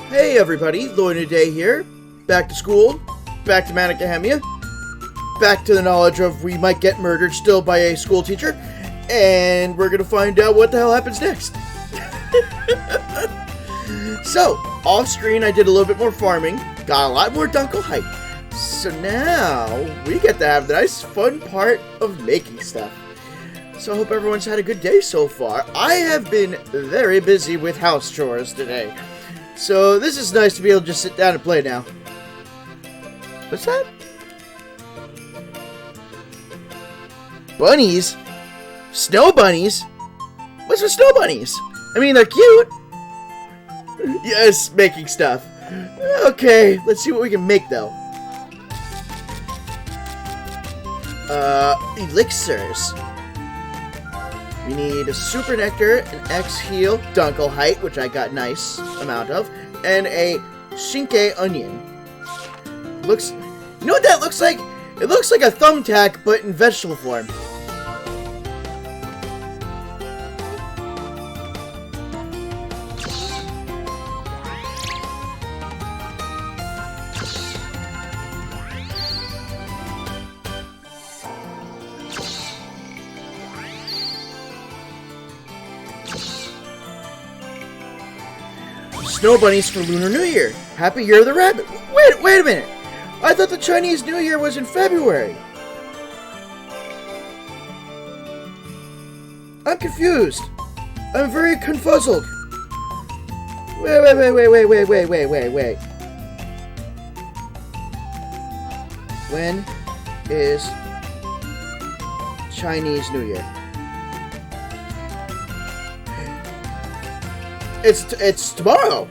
Hey everybody, Lloyd Day here. Back to school, back to Manicahemia, back to the knowledge of we might get murdered still by a school teacher, and we're gonna find out what the hell happens next. So, off screen I did a little bit more farming, got a lot more Dunkelheit. So now, we get to have the nice fun part of making stuff. So I hope everyone's had a good day so far. I have been very busy with house chores today. So this is nice to be able to just sit down and play now. What's that? Bunnies? Snow bunnies? What's with snow bunnies? I mean, they're cute. Yes, making stuff. Okay, let's see what we can make though. Elixirs. We need a Super Nectar, an X-Heal, Dunkelheit, which I got nice amount of, and a Shinke Onion. Looks... You know what that looks like? It looks like a thumbtack, but in vegetable form. Snow bunnies for Lunar New Year. Happy Year of the Rabbit. Wait a minute. I thought the Chinese New Year was in February. I'm confused. I'm very confuzzled. Wait. When is Chinese New Year? It's tomorrow.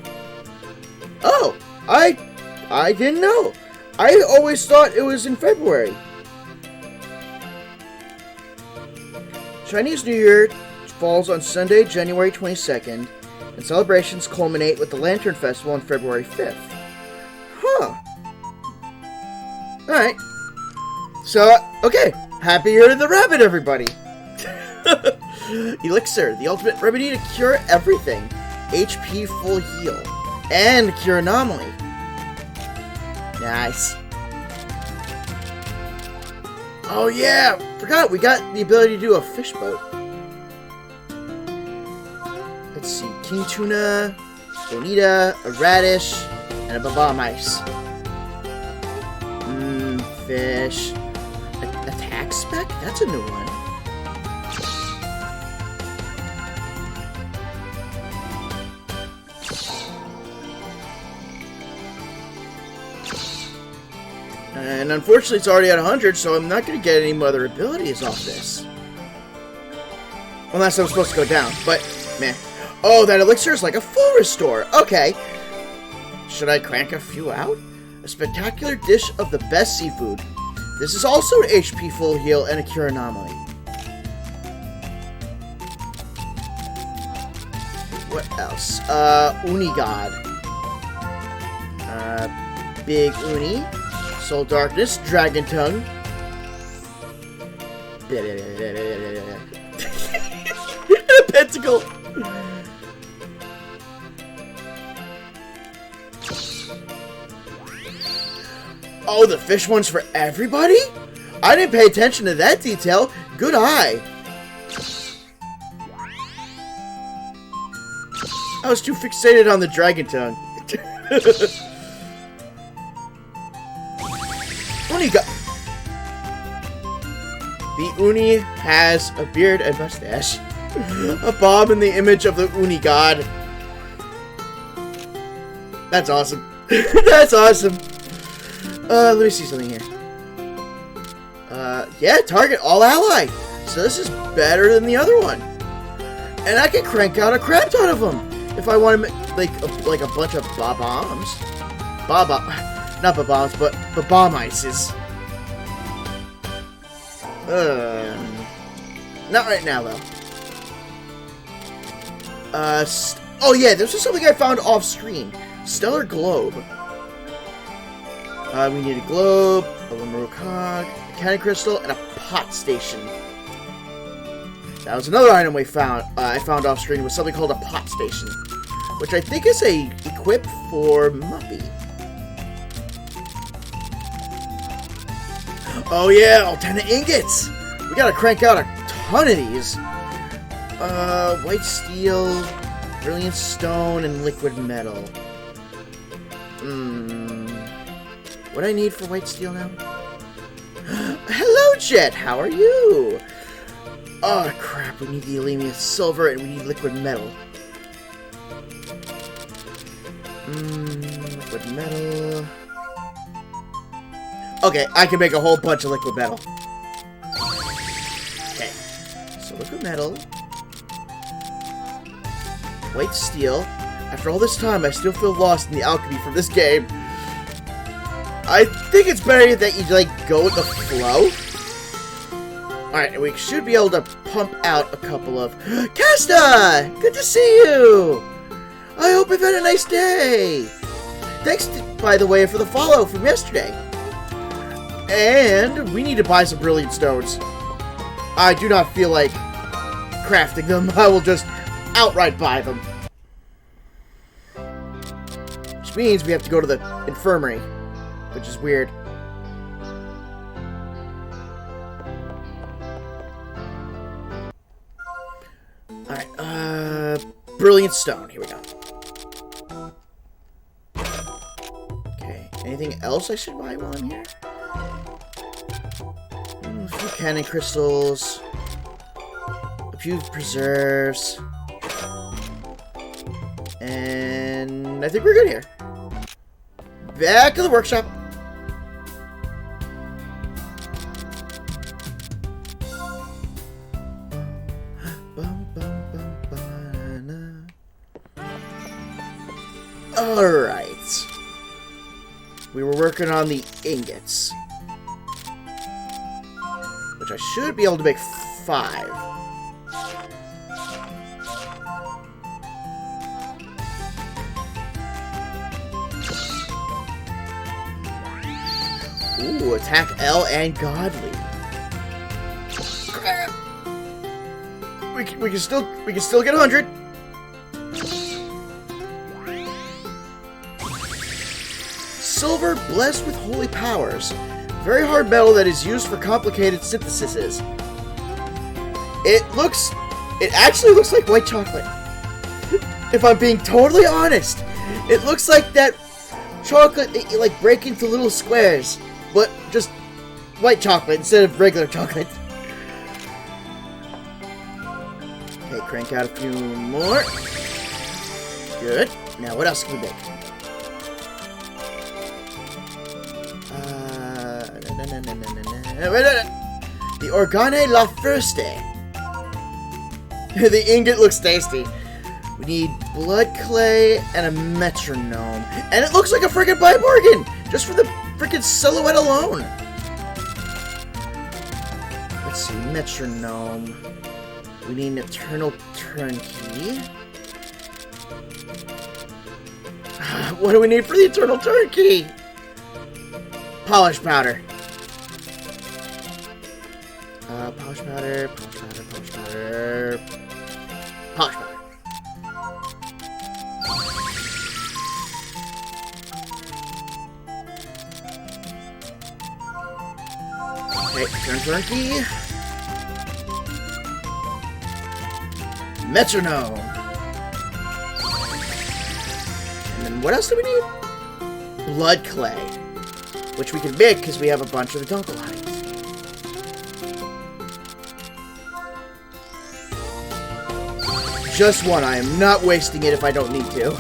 Oh, I didn't know. I always thought it was in February. Chinese New Year falls on Sunday, January 22nd, and celebrations culminate with the Lantern Festival on February 5th. Huh. Alright. So, okay. Happy Year to the Rabbit, everybody. Elixir, the ultimate remedy to cure everything. HP full heal. And cure anomaly. Nice. Oh yeah! Forgot, we got the ability to do a fish boat. Let's see. King Tuna, Bonita, a Radish, and a Baba Mice. Fish. Attack spec? That's a new one. And unfortunately it's already at 100, so I'm not going to get any other abilities off this. Unless I'm supposed to go down, but meh. Oh, that elixir is like a full restore. Okay. Should I crank a few out? A spectacular dish of the best seafood. This is also an HP full heal and a cure anomaly. What else? Unigod. Big Uni. Soul Darkness, Dragon Tongue. Pentacle. Oh, the fish one's for everybody? I didn't pay attention to that detail. Good eye. I was too fixated on the Dragon Tongue. The Uni has a beard and mustache. A bomb in the image of the Uni god. That's awesome. That's awesome. Let me see something here. Yeah, target all ally. So this is better than the other one. And I can crank out a crap ton of them if I want to make like a bunch of bombs. Not bombs, but bomb ices. Not right now though. Oh yeah, this was something I found off screen. Stellar Globe. We need a globe, a Limaru Cog, a Cannon Crystal, and a pot station. That was another item we found. I found off screen was something called a pot station. which I think is a equip for Muppy. Oh yeah, Altena ingots! We gotta crank out a ton of these. White steel, brilliant stone, and liquid metal. What do I need for white steel now? Hello, Jet! How are you? Oh, crap. We need the Alemia silver and we need liquid metal. Liquid metal. Okay, I can make a whole bunch of liquid metal. Okay. So, liquid metal. White steel. After all this time, I still feel lost in the alchemy from this game. I think it's better that you, like, go with the flow. Alright, we should be able to pump out a couple of... Casta! Good to see you! I hope you've had a nice day! Thanks, by the way, for the follow from yesterday. And we need to buy some brilliant stones. I do not feel like crafting them. I will just outright buy them. Which means we have to go to the infirmary, which is weird. Alright, brilliant stone. Here we go. Okay, anything else I should buy while I'm here? A few cannon crystals. A few preserves. And I think we're good here. Back to the workshop. Alright. We were working on the ingots. Which I should be able to make 5. Ooh, attack L and godly. Crap. We can still get 100. Silver blessed with holy powers. Very hard metal that is used for complicated syntheses. It actually looks like white chocolate. If I'm being totally honest, it looks like that chocolate that you like break into little squares, but just white chocolate instead of regular chocolate. Okay, crank out a few more. Good. Now what else can we make? The Organe La Furste. The ingot looks tasty. We need blood clay and a metronome. And it looks like a freaking buy bargain! Just for the freaking silhouette alone. Let's see, metronome. We need an eternal turnkey. What do we need for the eternal turnkey? Polish powder. Polish powder, polish powder, polish powder. Polish powder. Okay, turnkey. Metronome. And then what else do we need? Blood clay. Which we can make because we have a bunch of the Dunkelheim. Just one. I am not wasting it if I don't need to.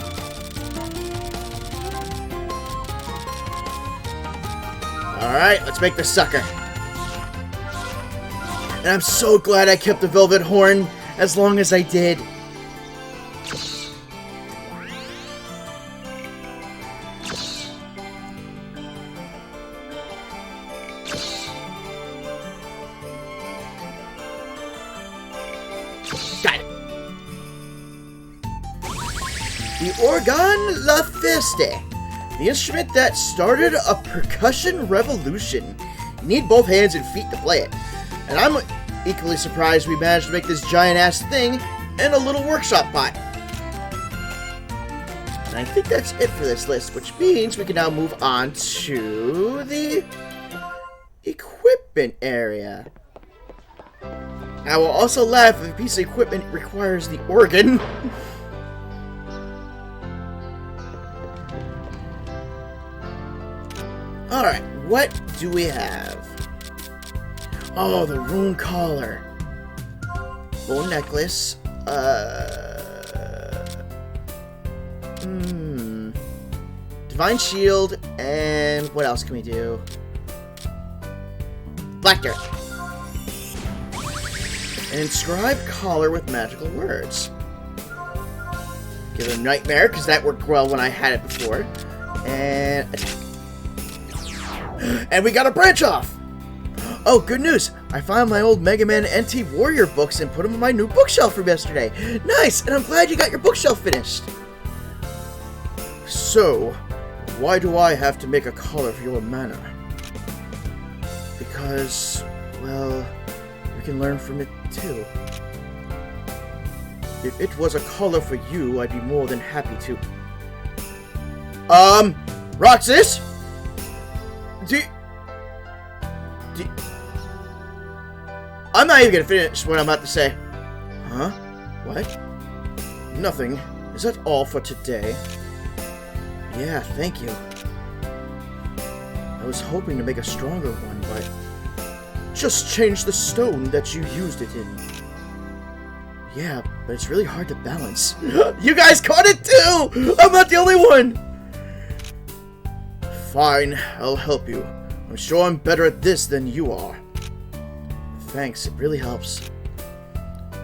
Alright, let's make this sucker. And I'm so glad I kept the Velvet Horn as long as I did. Got it. The Organe La Furste. The instrument that started a percussion revolution. You need both hands and feet to play it. And I'm equally surprised we managed to make this giant-ass thing in a little workshop pot. And I think that's it for this list, which means we can now move on to the equipment area. I will also laugh if a piece of equipment requires the organ. Alright, what do we have? Oh, the rune collar. Bone necklace. Divine shield, and what else can we do? Black dirt. An inscribed collar with magical words. Give it a nightmare, because that worked well when I had it before. And attack. And we got a branch off! Oh, good news! I found my old Mega Man NT Warrior books and put them on my new bookshelf from yesterday. Nice! And I'm glad you got your bookshelf finished. So, why do I have to make a collar for your mana? Because, well, we can learn from it too. If it was a collar for you, I'd be more than happy to. Roxas? I'm not even gonna finish what I'm about to say. Huh? What? Nothing. Is that all for today? Yeah, thank you. I was hoping to make a stronger one, but just change the stone that you used it in. Yeah, but it's really hard to balance. You guys caught it too! I'm not the only one! Fine, I'll help you. I'm sure I'm better at this than you are. Thanks, it really helps.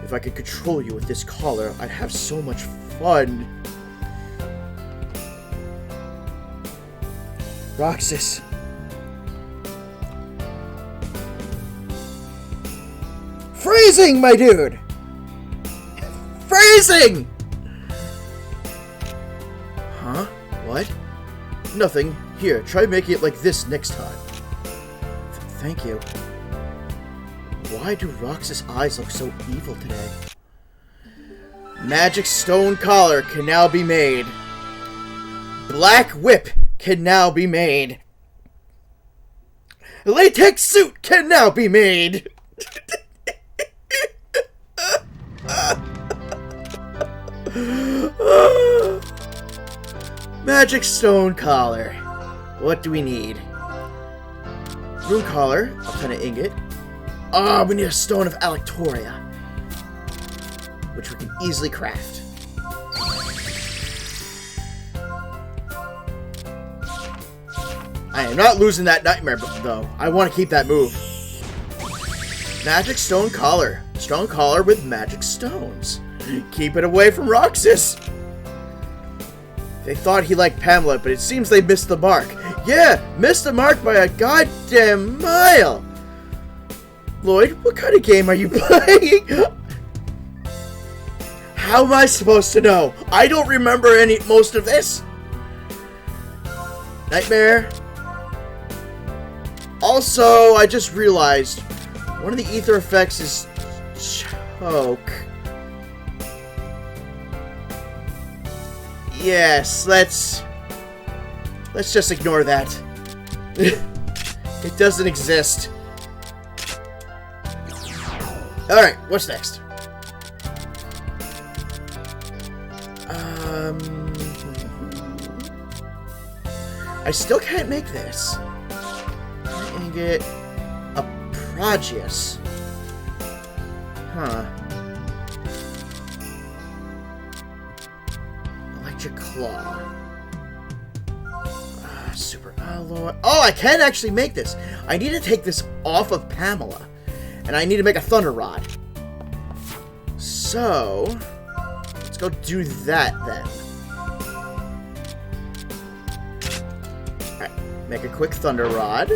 If I could control you with this collar, I'd have so much fun. Roxas. Freezing, my dude! Freezing! Huh? What? Nothing. Here, try making it like this next time. Thank you. Why do Roxas' eyes look so evil today? Magic stone collar can now be made. Black whip can now be made. Latex suit can now be made. Magic stone collar. What do we need? Rune collar, a ton of ingot. Ah, we need a stone of Alectoria, which we can easily craft. I am not losing that nightmare, though. I want to keep that move. Magic stone collar. Stone collar with magic stones. Keep it away from Roxas. They thought he liked Pamela, but it seems they missed the mark. Yeah, missed the mark by a goddamn mile. Lloyd, what kind of game are you playing? How am I supposed to know? I don't remember most of this. Nightmare. Also, I just realized one of the ether effects is choke. Yes, let's just ignore that. It doesn't exist. Alright, what's next? I still can't make this. And get a Progeus. Huh. Electric Claw. Super Alloy. Oh, I can actually make this. I need to take this off of Pamela. And I need to make a Thunder Rod. So, let's go do that then. Alright, make a quick Thunder Rod.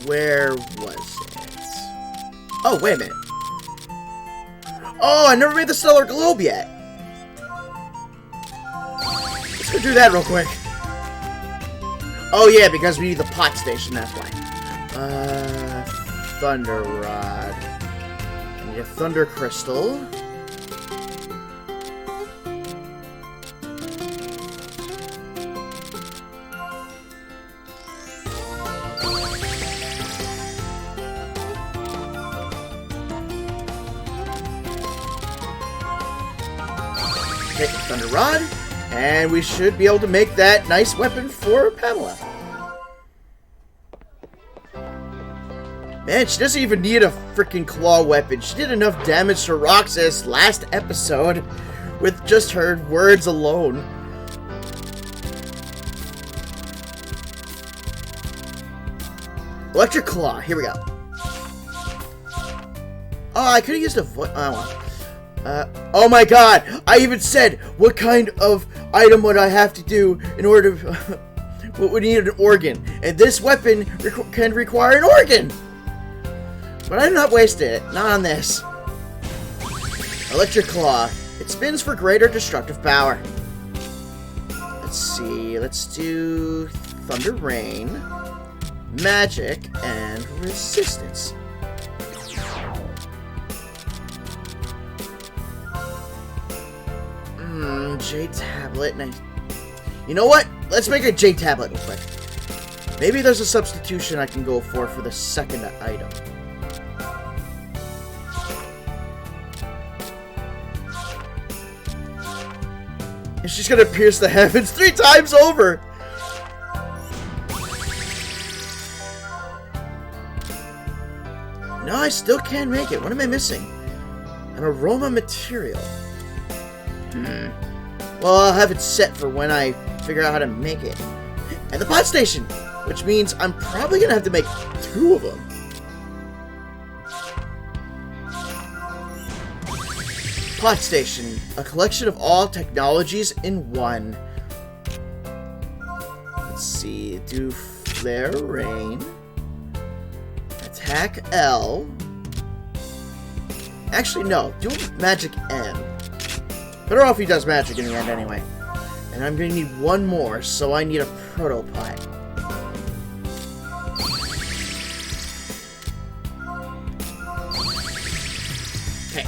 Where was it? Oh, wait a minute. Oh, I never made the Stellar Globe yet. Let's go do that real quick. Oh yeah, because we need the pot station, that's why. Thunder Rod. I need a Thunder Crystal. Okay, Thunder Rod. And we should be able to make that nice weapon for Pamela. Man, she doesn't even need a freaking claw weapon. She did enough damage to Roxas last episode with just her words alone. Electric Claw, here we go. Oh, I could have used a voice. Oh my god! I even said, what kind of item would I have to do in order to... what would need an organ? And this weapon can require an organ! But I'm not wasting it. Not on this. Electric Claw. It spins for greater destructive power. Let's see. Let's do Thunder Rain, Magic, and Resistance. Jade Tablet. Nice. You know what? Let's make a Jade Tablet real quick. Maybe there's a substitution I can go for the second item. And she's gonna pierce the heavens 3 times over! No, I still can't make it. What am I missing? An aroma material. Well, I'll have it set for when I figure out how to make it. And the pot station! Which means I'm probably gonna have to make 2 of them. Pot Station. A collection of all technologies in one. Let's see. Do Flare Rain. Attack L. Actually, no. Do Magic M. Better off he does magic in the end anyway. And I'm gonna need 1 more, so I need a Protopot. Okay.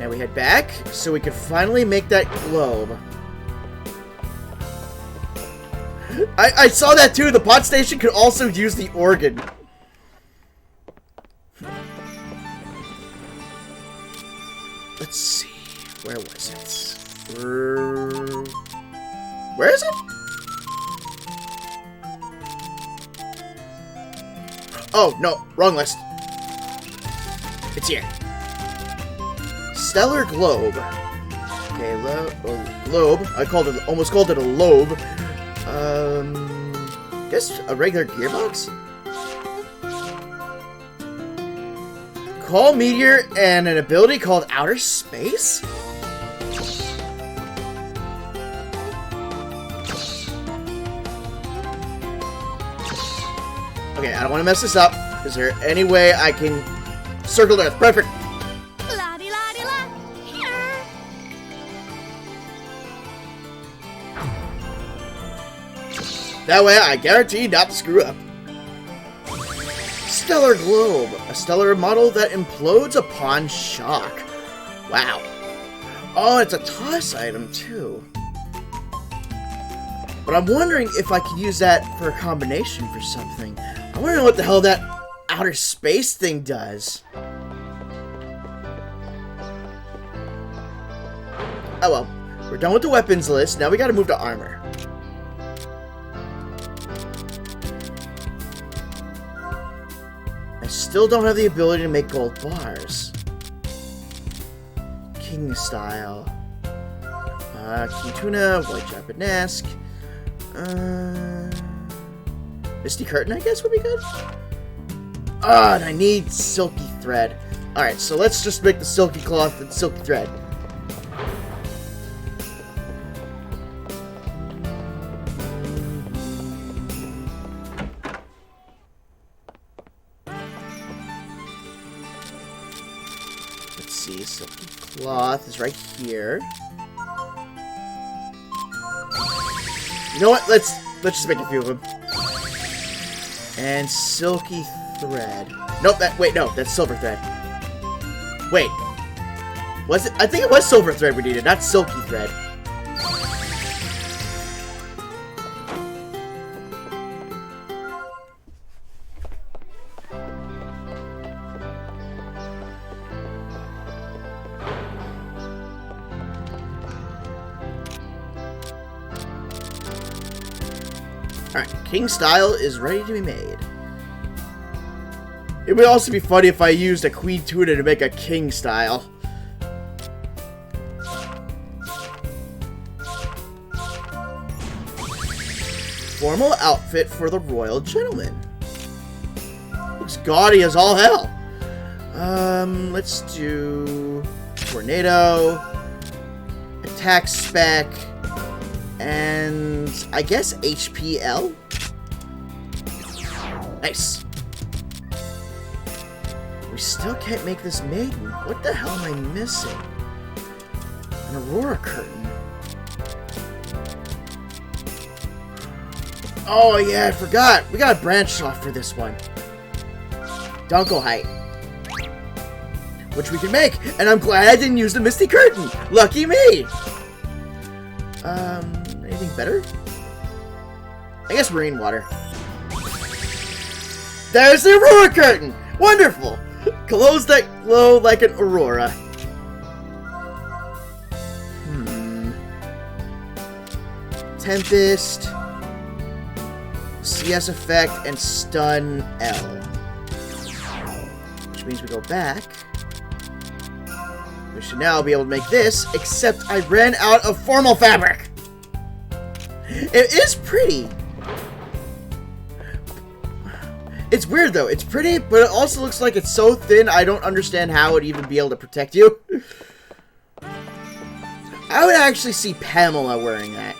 Now we head back, so we can finally make that globe. I saw that too! The pot station could also use the organ. Let's see. Where was it? Where is it? Oh, no. Wrong list. It's here. Stellar Globe. Okay, globe. I almost called it a lobe. Guess a regular gearbox? Call Meteor and an ability called Outer Space? Okay, I don't want to mess this up. Is there any way I can circle Earth? Perfect. La-di-la-di-la. Here. That way I guarantee not to screw up. Stellar Globe. A stellar model that implodes upon shock. Wow. Oh, it's a toss item too. But I'm wondering if I can use that for a combination for something. I want to know what the hell that outer space thing does. Oh well. We're done with the weapons list. Now we gotta move to armor. I still don't have the ability to make gold bars. King style. King Tuna, White Japanesque. Misty Curtain, I guess, would be good. Ah, and I need silky thread. Alright, so let's just make the silky cloth and silky thread. Let's see, silky cloth is right here. You know what? Let's Let's just make a few of them. And silky thread. Nope, wait, no, that's silver thread. Wait. Was it? I think it was silver thread we needed, not silky thread. Alright, King Style is ready to be made. It would also be funny if I used a Queen Tuna to make a King Style. Formal outfit for the Royal Gentleman. Looks gaudy as all hell. Let's do Tornado, Attack Spec, and I guess HPL? Nice. We still can't make this maiden. What the hell am I missing? An Aurora Curtain. Oh yeah, I forgot. We got a branch off for this one. Dunkel Height. Which we can make. And I'm glad I didn't use the Misty Curtain. Lucky me. Anything better? I guess Marine Water. There's the Aurora Curtain! Wonderful! Clothes that glow like an aurora. Tempest, CS Effect, and Stun L. Which means we go back. We should now be able to make this, except I ran out of formal fabric! It is pretty! It's weird though, it's pretty, but it also looks like it's so thin I don't understand how it would even be able to protect you. I would actually see Pamela wearing that.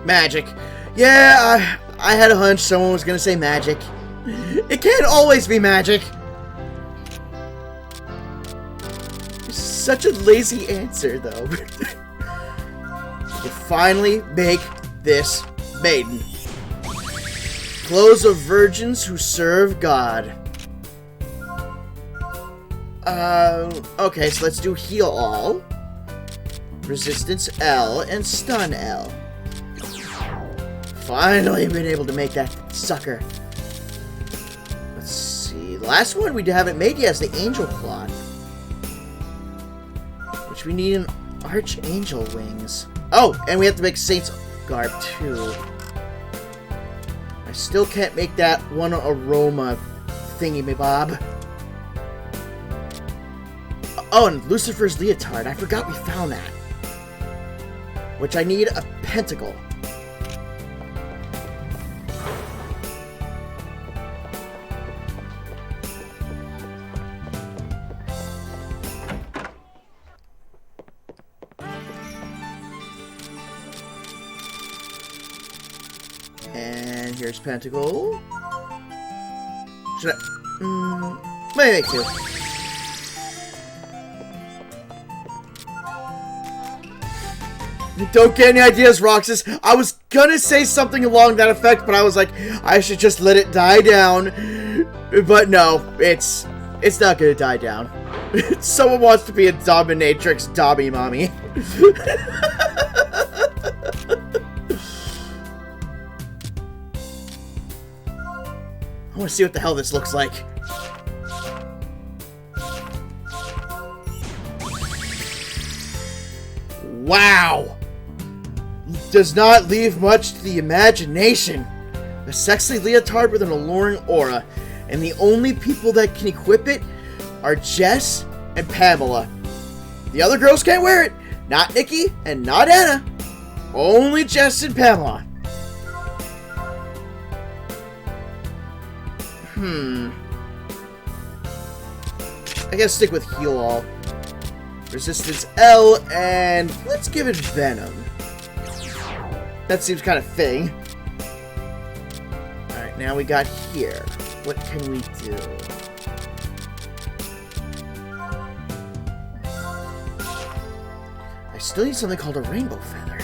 Magic. Yeah, I had a hunch someone was gonna say magic. It can't always be magic. Such a lazy answer, though. You finally make this maiden. Clothes of virgins who serve God. Okay, so let's do heal all, resistance L, and stun L. Finally been able to make that sucker. Let's see. The last one we haven't made yet is the Angel Cloth. Which we need an Archangel Wings. Oh, and we have to make Saint's Garb too. I still can't make that one aroma thingy-me-bob. Oh, and Lucifer's Leotard. I forgot we found that. Which I need a pentacle. And here's pentacle. Should I... maybe make two. Don't get any ideas, Roxas. I was gonna say something along that effect, but I was like, I should just let it die down. But no, it's not gonna die down. Someone wants to be a dominatrix Dobby mommy. I want to see what the hell this looks like. Wow! Does not leave much to the imagination. A sexy leotard with an alluring aura, and the only people that can equip it are Jess and Pamela. The other girls can't wear it. Not Nikki and not Anna. Only Jess and Pamela. I guess stick with heal all. Resistance L, and let's give it Venom. That seems kind of fitting. Alright. now we got here. What can we do? I still need something called a rainbow feather.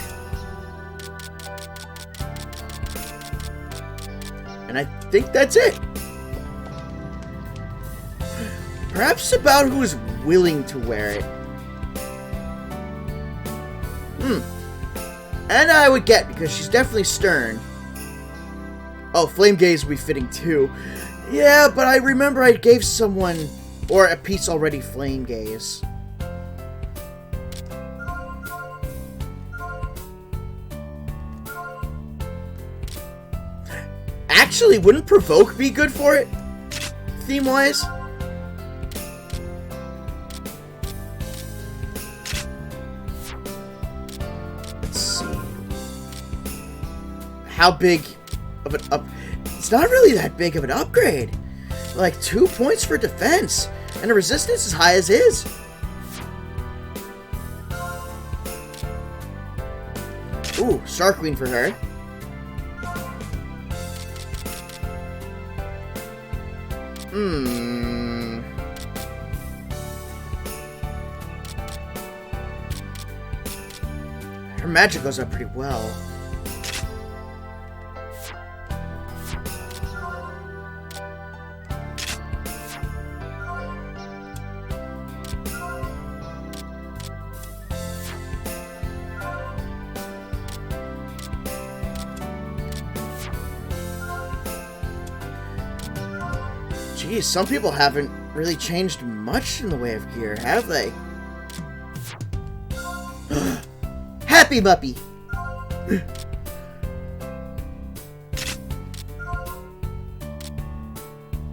And I think that's it. Perhaps about who is willing to wear it. And I would get, because she's definitely stern. Oh, Flame Gaze would be fitting too. Yeah, but I remember I gave someone, or a piece already, Flame Gaze. Actually, wouldn't Provoke be good for it? Theme-wise? Let's see. How big of an up... It's not really that big of an upgrade. Like 2 points for defense. And the resistance as high as is. Ooh, Star Queen for her. Her magic goes up pretty well. Geez, some people haven't really changed much in the way of gear, have they? Happy Muppy!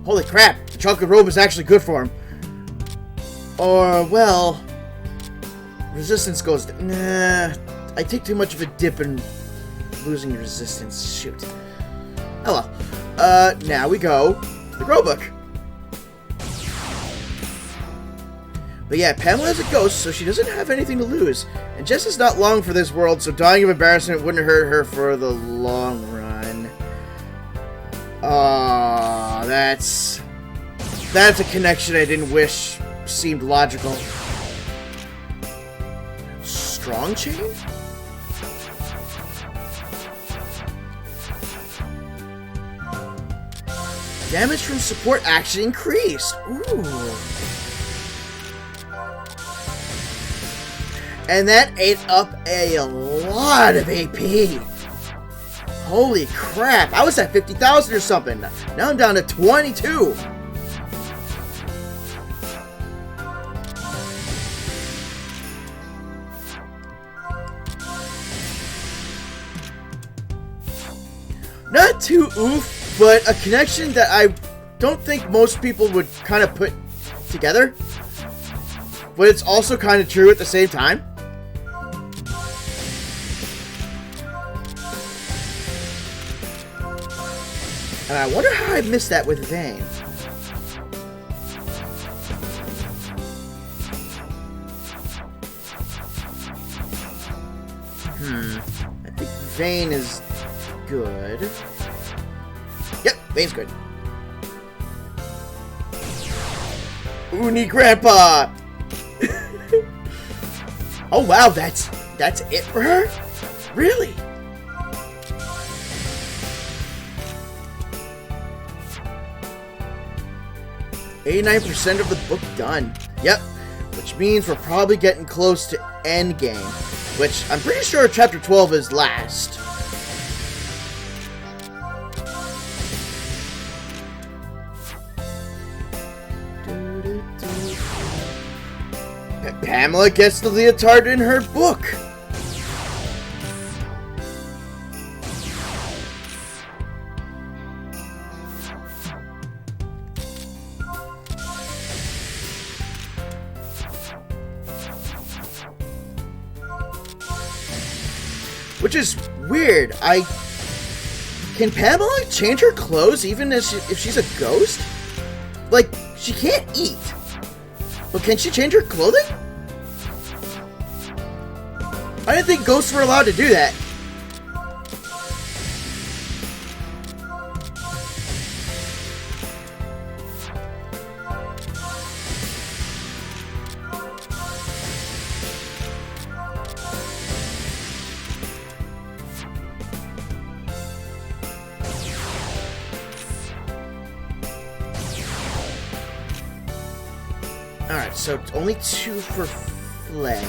Holy crap, the chocolate robe is actually good for him. Or, well... resistance goes... Nah, I take too much of a dip in losing your resistance. Shoot. Oh well. Now we go to the Grow Book. But yeah, Pamela is a ghost, so she doesn't have anything to lose. And Jess is not long for this world, so dying of embarrassment wouldn't hurt her for the long run. Aww, that's a connection I didn't wish seemed logical. Strong Chain? Damage from support action increased. Ooh. And that ate up a lot of AP. Holy crap. I was at 50,000 or something. Now I'm down to 22. Not too oof, but a connection that I don't think most people would kind of put together. But it's also kind of true at the same time. And I wonder how I missed that with Vayne. I think Vayne is good. Yep, Vayne's good. Uni Grandpa! Oh wow, that's it for her? Really? %of the book done. Yep. Which means we're probably getting close to endgame. Which I'm pretty sure chapter 12 is last. Pamela gets the leotard in her book. Which is weird. Can Pamela change her clothes even if she's a ghost? Like, she can't eat. But can she change her clothing? I didn't think ghosts were allowed to do that. Alright, so only 2 for Flay.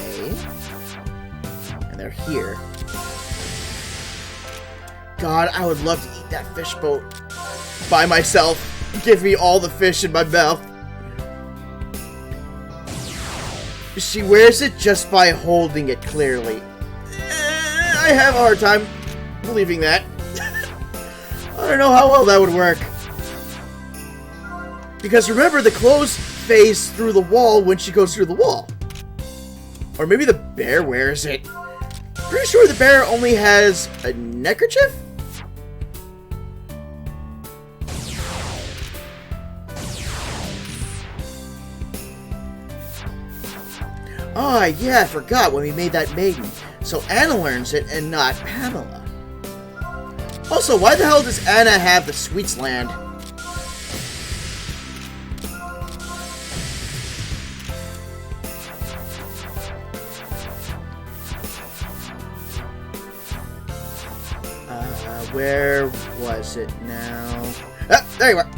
And they're here. God, I would love to eat that fish boat by myself. Give me all the fish in my mouth. She wears it just by holding it clearly. I have a hard time believing that. I don't know how well that would work. Because remember, the clothes phase through the wall when she goes through the wall. Or maybe the bear wears it. Pretty sure the bear only has a neckerchief? Ah, yeah, I forgot when we made that maiden. So Anna learns it and not Pamela. Also, why the hell does Anna have the Sweets Land? Where was it now? Ah, there you are.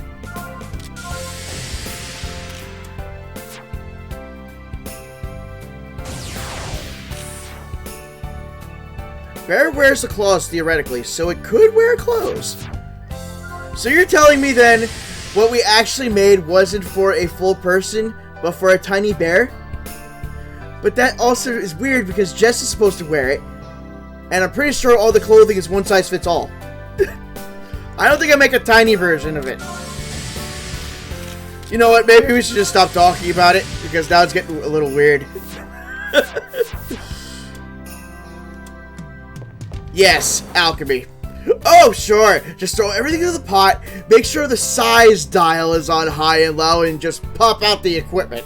Bear wears the claws theoretically, so it could wear clothes. So you're telling me then what we actually made wasn't for a full person, but for a tiny bear? But that also is weird because Jess is supposed to wear it, and I'm pretty sure all the clothing is one size fits all. I don't think I make a tiny version of it. You know what, maybe we should just stop talking about it, because now it's getting a little weird. Yes, alchemy. Oh, sure. Just throw everything into the pot, make sure the size dial is on high and low, and just pop out the equipment.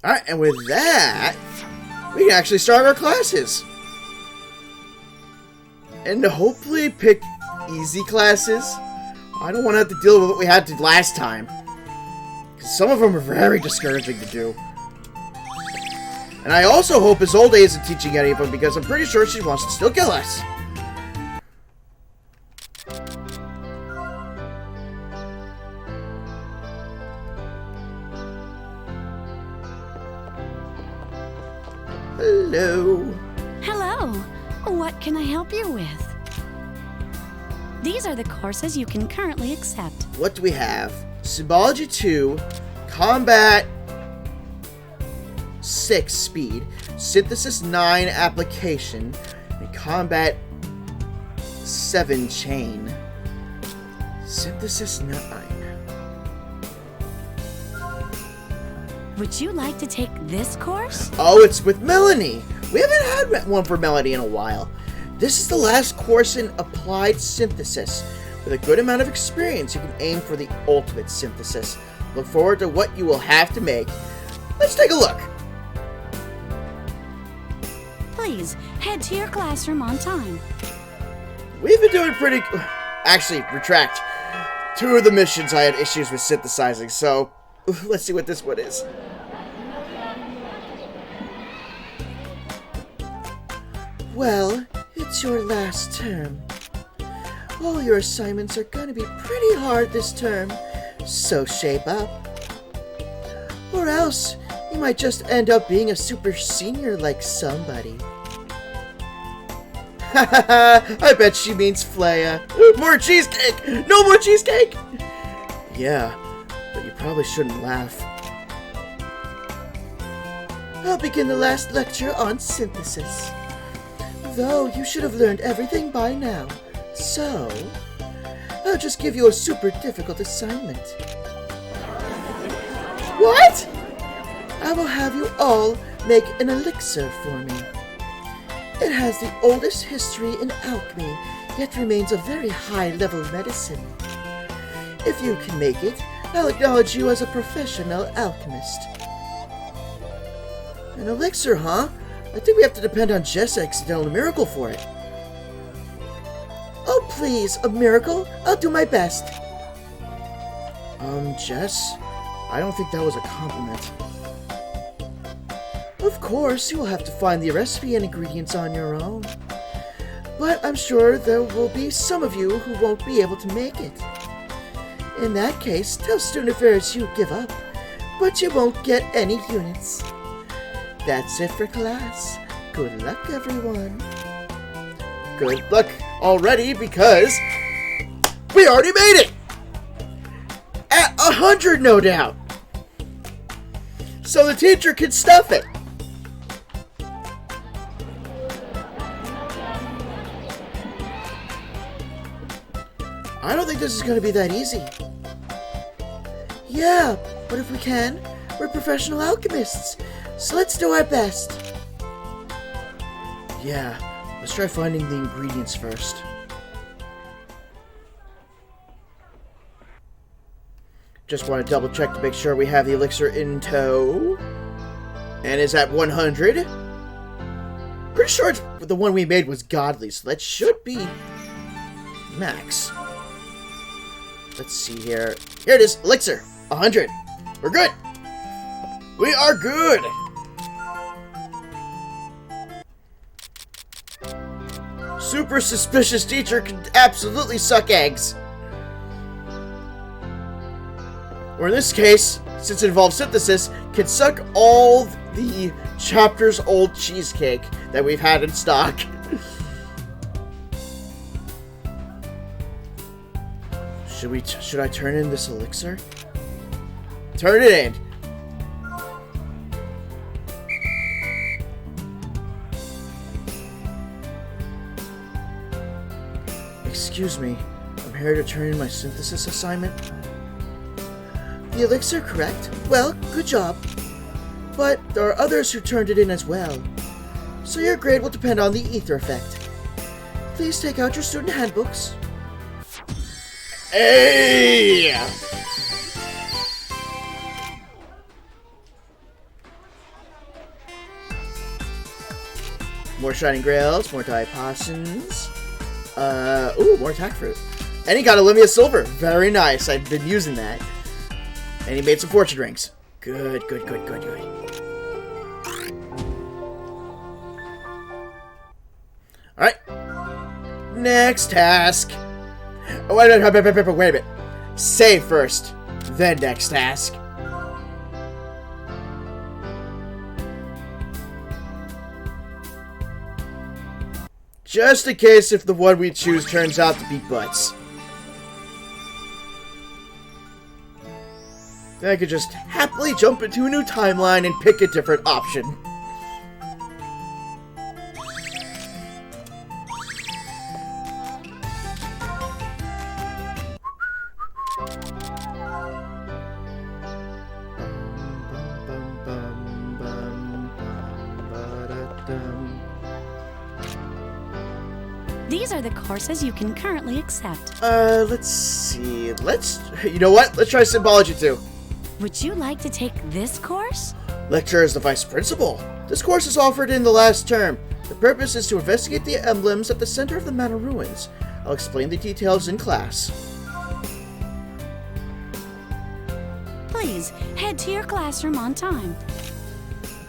Alright, and with that, we can actually start our classes. And hopefully pick easy classes. I don't want to have to deal with what we had to last time. Because some of them are very discouraging to do. And I also hope Isolde isn't teaching any of them, because I'm pretty sure she wants to still kill us. Hello. Hello. What can I help you with? These are the courses you can currently accept. What do we have? Symbology 2, Combat 6 Speed, Synthesis 9 Application, and Combat 7 Chain. Synthesis 9. Would you like to take this course? Oh, it's with Melanie. We haven't had one for Melanie in a while. This is the last course in Applied Synthesis. With a good amount of experience, you can aim for the ultimate synthesis. Look forward to what you will have to make. Let's take a look. Please, head to your classroom on time. We've been doing pretty... Actually, retract. 2 of the missions I had issues with synthesizing, so let's see what this one is. Well, it's your last term. All your assignments are gonna be pretty hard this term, so shape up. Or else, you might just end up being a super senior like somebody. Hahaha, I bet she means Flaya. More cheesecake! No more cheesecake! Yeah, but you probably shouldn't laugh. I'll begin the last lecture on synthesis. Though you should have learned everything by now. So, I'll just give you a super difficult assignment. What? I will have you all make an elixir for me. It has the oldest history in alchemy, yet remains a very high-level medicine. If you can make it, I'll acknowledge you as a professional alchemist. An elixir, huh? I think we have to depend on Jess' accidental miracle for it. Oh, please, a miracle? I'll do my best. Jess? I don't think that was a compliment. Of course, you will have to find the recipe and ingredients on your own. but I'm sure there will be some of you who won't be able to make it. In that case, tell Student Affairs you give up, but you won't get any units. That's it for class. Good luck, everyone. Good luck already, because we already made it! At 100, no doubt! So the teacher can stuff it. I don't think this is going to be that easy. Yeah, but if we can, we're professional alchemists, so let's do our best. Yeah, let's try finding the ingredients first. Just want to double check to make sure we have the elixir in tow. And is at 100. Pretty sure the one we made was godly, so that should be max. Let's see here. Here it is, elixir, 100. We're good. We are good. Super suspicious teacher can absolutely suck eggs. Or in this case, since it involves synthesis, can suck all the chapter's old cheesecake that we've had in stock. Should I turn in this elixir? Turn it in. Excuse me, I'm here to turn in my synthesis assignment. The elixir correct? Well, good job. But there are others who turned it in as well. So your grade will depend on the ether effect. Please take out your student handbooks. Hey! More shining grails, more diapasons. Ooh, more attack fruit. And he got Olympia silver. Very nice. I've been using that. And he made some fortune rings. Good, good, good, good, good. Alright. Next task. Oh, wait a minute. Save first. Then next task. Just in case if the one we choose turns out to be butts. Then I could just happily jump into a new timeline and pick a different option. These are the courses you can currently accept. Let's see. You know what? Let's try symbology too. Would you like to take this course? Lecturer is the vice principal. This course is offered in the last term. The purpose is to investigate the emblems at the center of the Mana Ruins. I'll explain the details in class. Please, head to your classroom on time.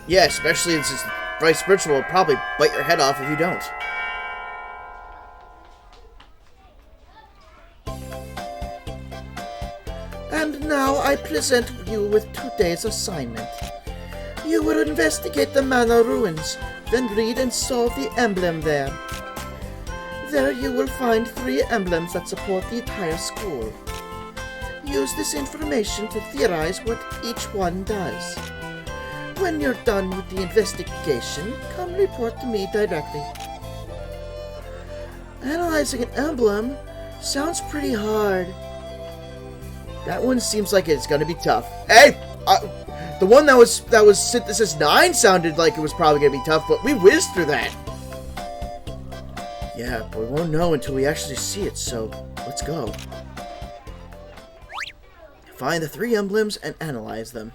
Yeah, especially since the vice principal will probably bite your head off if you don't. And now I present you with today's assignment. You will investigate the Mana Ruins, then read and solve the emblem there. There you will find 3 emblems that support the entire school. Use this information to theorize what each one does. When you're done with the investigation, come report to me directly. Analyzing an emblem sounds pretty hard. That one seems like it's gonna be tough. Hey! The one that was Synthesis 9 sounded like it was probably gonna be tough, but we whizzed through that. Yeah, but we won't know until we actually see it, so let's go. Find the 3 emblems and analyze them.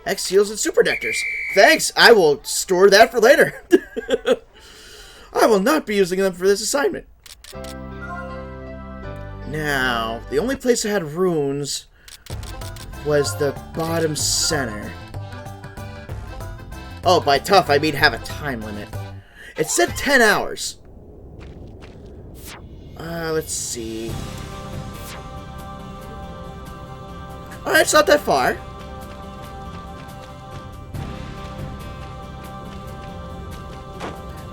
X seals and super nectars. Thanks! I will store that for later. I will not be using them for this assignment. Now, the only place that had runes was the bottom center. Oh, by tough, I mean have a time limit. It said 10 hours. Let's see. Alright, it's not that far.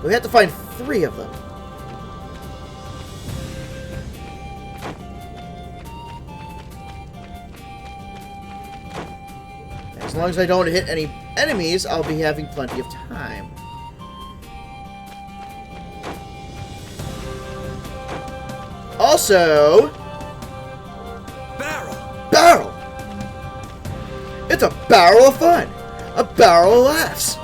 We have to find 3 of them. As long as I don't hit any enemies, I'll be having plenty of time. Also... Barrel! It's a barrel of fun! A barrel of laughs!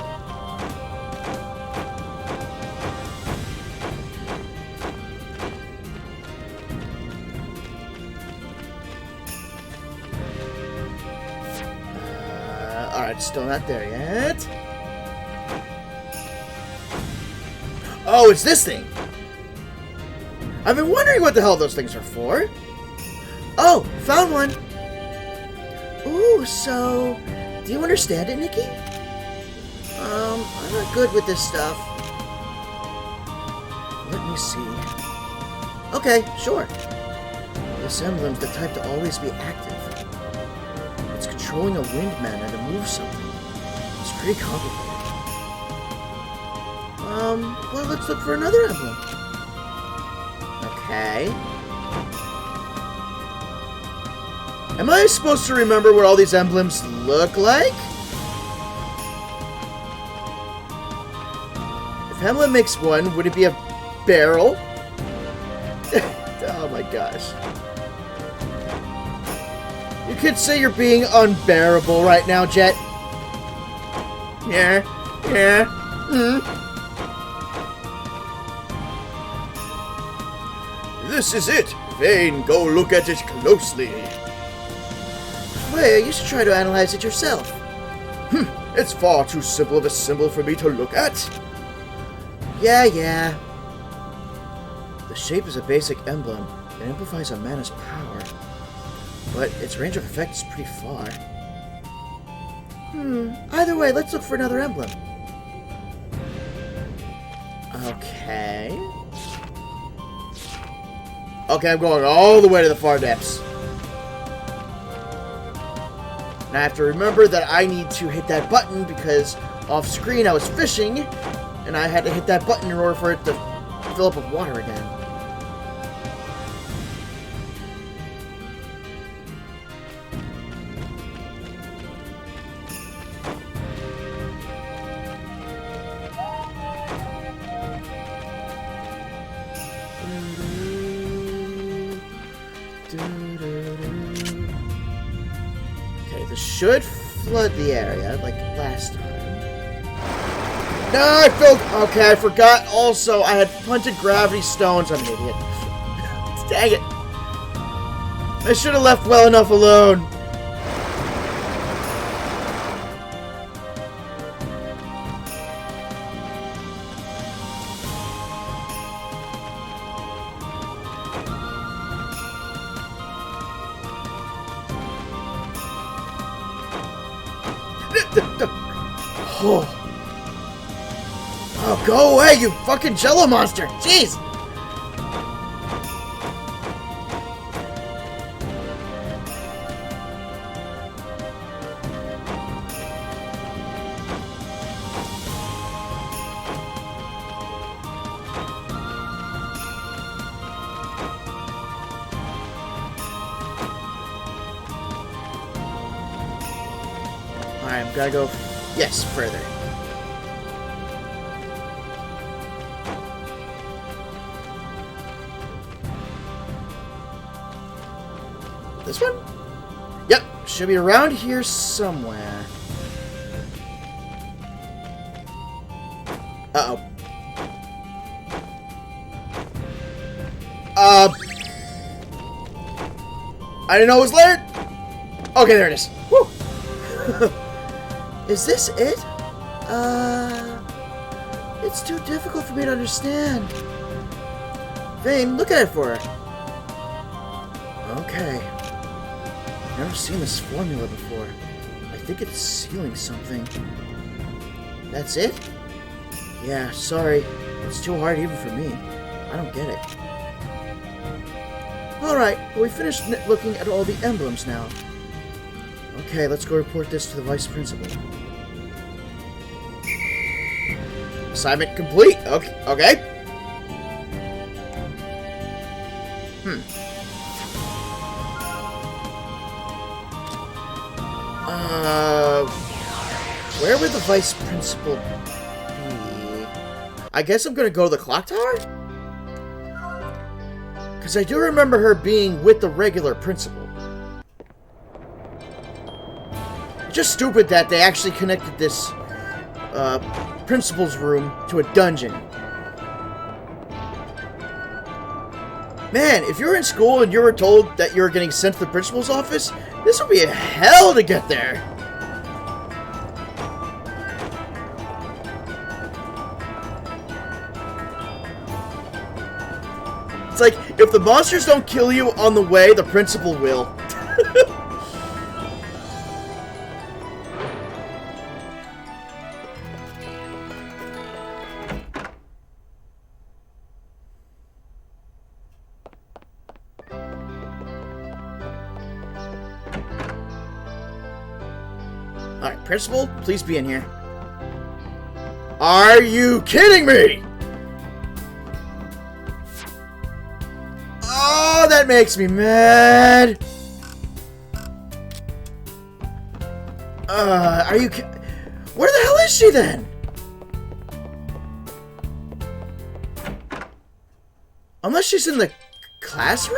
Alright, still not there yet. Oh, it's this thing! I've been wondering what the hell those things are for. Oh, found one! Ooh, so... do you understand it, Nikki? I'm not good with this stuff. Let me see. Okay, sure. This emblem's the type to always be active. It's controlling a wind mana to move something. It's pretty complicated. Well, let's look for another emblem. Okay. Am I supposed to remember what all these emblems look like? If emblem makes one, would it be a barrel? Oh my gosh. You could say you're being unbearable right now, Jet. Yeah. This is it. Vane, go look at it closely. Well, you should try to analyze it yourself. It's far too simple of a symbol for me to look at. Yeah. The shape is a basic emblem. It amplifies a mana's power. But its range of effect is pretty far. Either way, let's look for another emblem. Okay. Okay, I'm going all the way to the far depths. And I have to remember that I need to hit that button because off screen I was fishing and I had to hit that button in order for it to fill up with water again. Okay, this should flood the area like last time. No, I filled. Okay, I forgot. Also, I had punted gravity stones. I'm an idiot. Dang it! I should have left well enough alone. Oh, go away, you fucking jello monster! Jeez! Alright, gotta go. Yes, further. This one? Yep, should be around here somewhere. Uh-oh. I didn't know it was layered. Okay, there it is. Woo! Is this it? It's too difficult for me to understand. Vane, look at it for her. Okay. I've never seen this formula before. I think it's sealing something. That's it? Yeah, sorry. It's too hard even for me. I don't get it. Alright, well, we finished looking at all the emblems now. Okay, let's go report this to the vice principal. Assignment complete. Okay. Where would the vice principal be? I guess I'm gonna go to the clock tower? Because I do remember her being with the regular principal. It's just stupid that they actually connected this principal's room to a dungeon. Man, if you're in school and you were told that you were getting sent to the principal's office, this would be a hell to get there. It's like, if the monsters don't kill you on the way, the principal will. Alright, principal, please be in here. Are you kidding me? Oh, that makes me mad. Are you where the hell is she then? Unless she's in the classroom?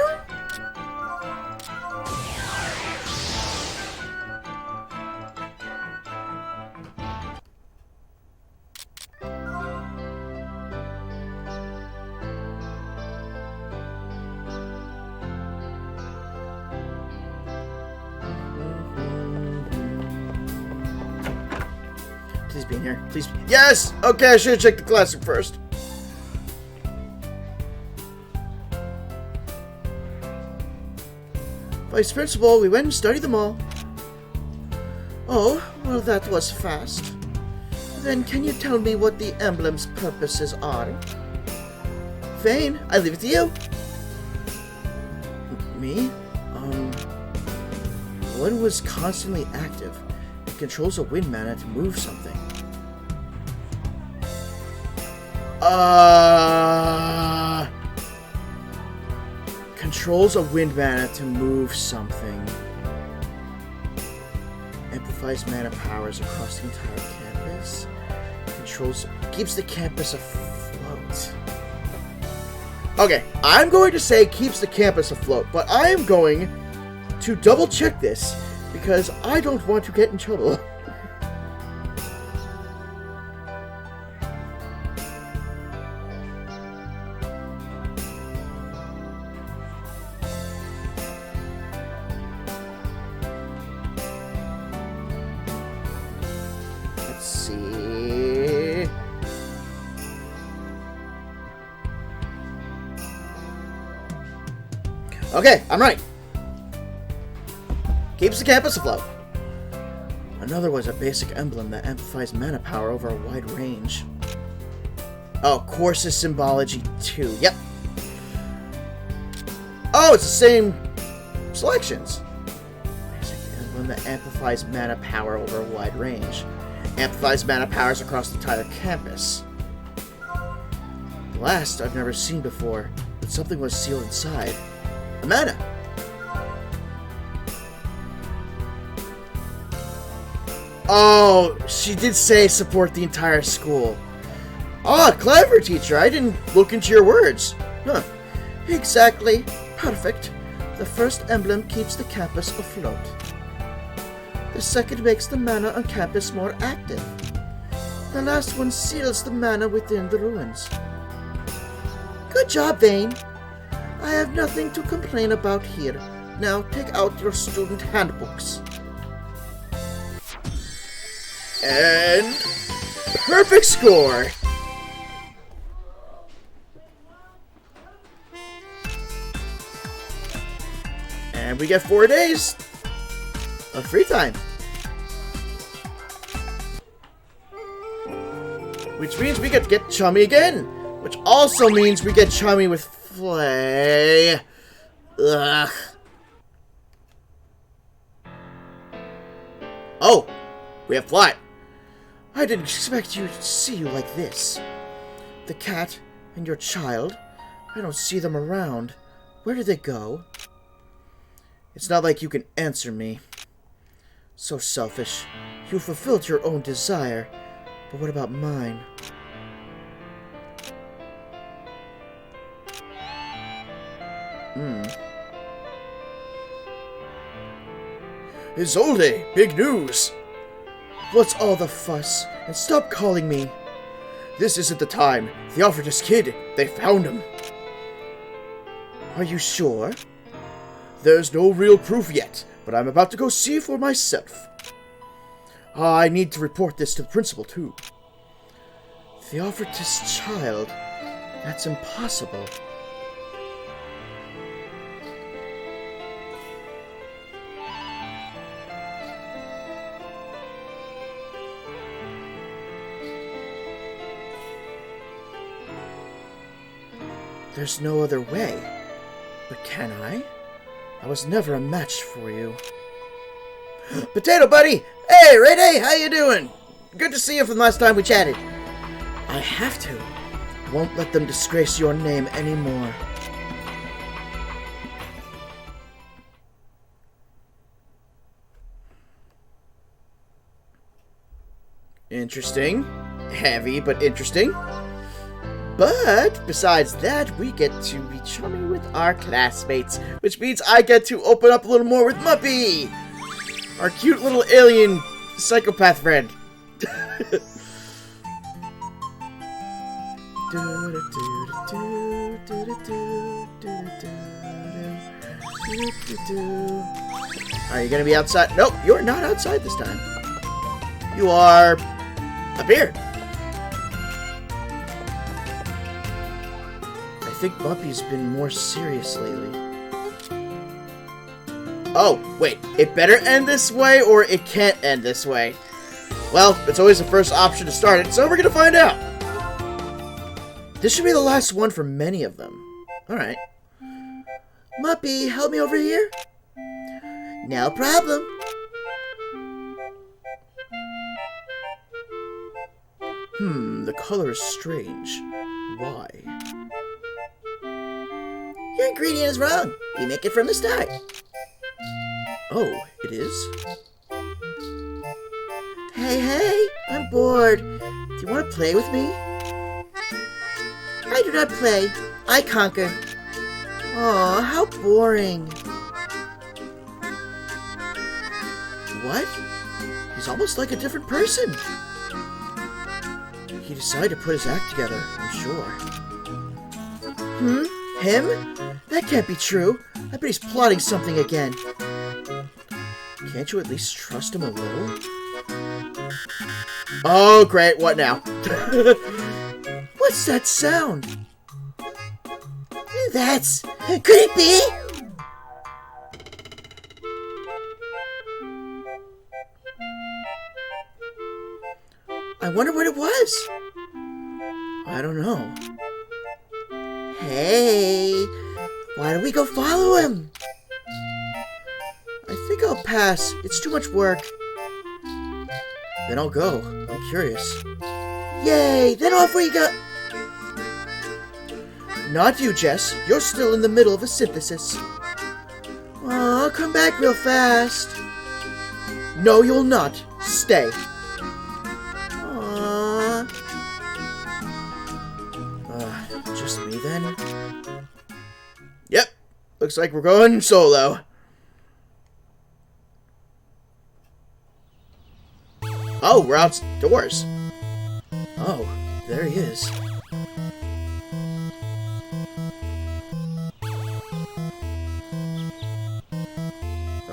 Please be in here. Please. Yes! Okay, I should have checked the classroom first. Vice Principal, we went and studied them all. Oh, well, that was fast. Then can you tell me what the emblem's purposes are? Vane, I leave it to you. Me? One was constantly active. It controls a wind mana to move something. Controls a wind mana to move something. Amplifies mana powers across the entire campus. Keeps the campus afloat. Okay, I'm going to say keeps the campus afloat, but I am going to double check this because I don't want to get in trouble. Let's see. Okay, I'm right. Keeps the campus afloat. Another was a basic emblem that amplifies mana power over a wide range. Oh, Courses Symbology 2. Yep. Oh, it's the same selections. Basic emblem that amplifies mana power over a wide range. Amplifies mana powers across the entire campus. The last I've never seen before, but something was sealed inside. A mana. Oh, she did say support the entire school. Ah, clever, teacher. I didn't look into your words. Huh. Exactly. Perfect. The first emblem keeps the campus afloat. The second makes the mana on campus more active. The last one seals the mana within the ruins. Good job, Vane. I have nothing to complain about here. Now take out your student handbooks. And perfect score. And we get 4 days of free time. Which means we get to get chummy again. Which also means we get chummy with Flay. Ugh. Oh, we have Fly. I didn't expect you to see you like this. The cat and your child, I don't see them around. Where did they go? It's not like you can answer me. So selfish. You fulfilled your own desire, but what about mine? Isolde, big news! What's all the fuss? And stop calling me. This isn't the time. Theophortus kid, they found him. Are you sure? There's no real proof yet, but I'm about to go see for myself. I need to report this to the principal, too. Theophortus' child? That's impossible. There's no other way. But can I? I was never a match for you. Potato Buddy! Hey, Ray, how you doing? Good to see you from the last time we chatted. I have to. Won't let them disgrace your name anymore. Interesting. Heavy, but interesting. But, besides that, we get to be chummy with our classmates, which means I get to open up a little more with Muppy! Our cute little alien psychopath friend. Are you gonna be outside? Nope, you're not outside this time. You are up here. I think Muppy's been more serious lately. Oh, wait. It better end this way, or it can't end this way. Well, it's always the first option to start it, so we're gonna find out. This should be the last one for many of them. Alright. Muppy, help me over here. No problem. The color is strange. Why? Your ingredient is wrong. You make it from the start. Oh, it is? Hey, I'm bored. Do you want to play with me? I do not play. I conquer. Aw, how boring. What? He's almost like a different person. He decided to put his act together, I'm sure. Him? That can't be true. I bet he's plotting something again. Can't you at least trust him a little? Oh, great. What now? What's that sound? Could it be? I wonder what it was. I don't know. Hey, why don't we go follow him? I think I'll pass. It's too much work. Then I'll go. I'm curious. Yay! Then off we go. Not you, Jess. You're still in the middle of a synthesis. Aw, come back real fast. No, you'll not. Stay. Aww. Just me then? Yep. Looks like we're going solo. Oh, we're outdoors. Oh, there he is.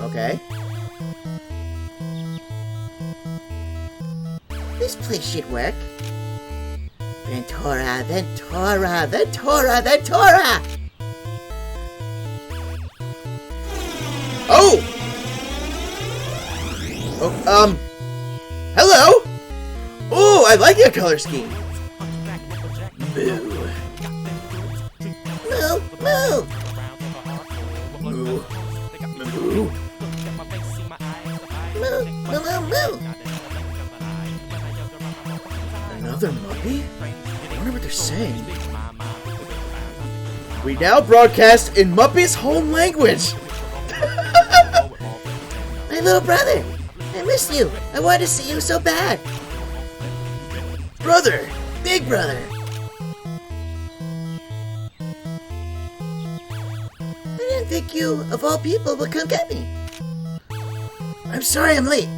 Okay. This place should work. Ventura, Ventura, Ventura, Ventura! Oh! Oh, hello! Oh, I like your color scheme. Moo. Moo, moo. Another Muppy? I wonder what they're saying. We now broadcast in Muppy's home language. My little brother, I miss you. I wanted to see you so bad. Brother! Big brother. I didn't think you, of all people, would come get me. I'm sorry I'm late.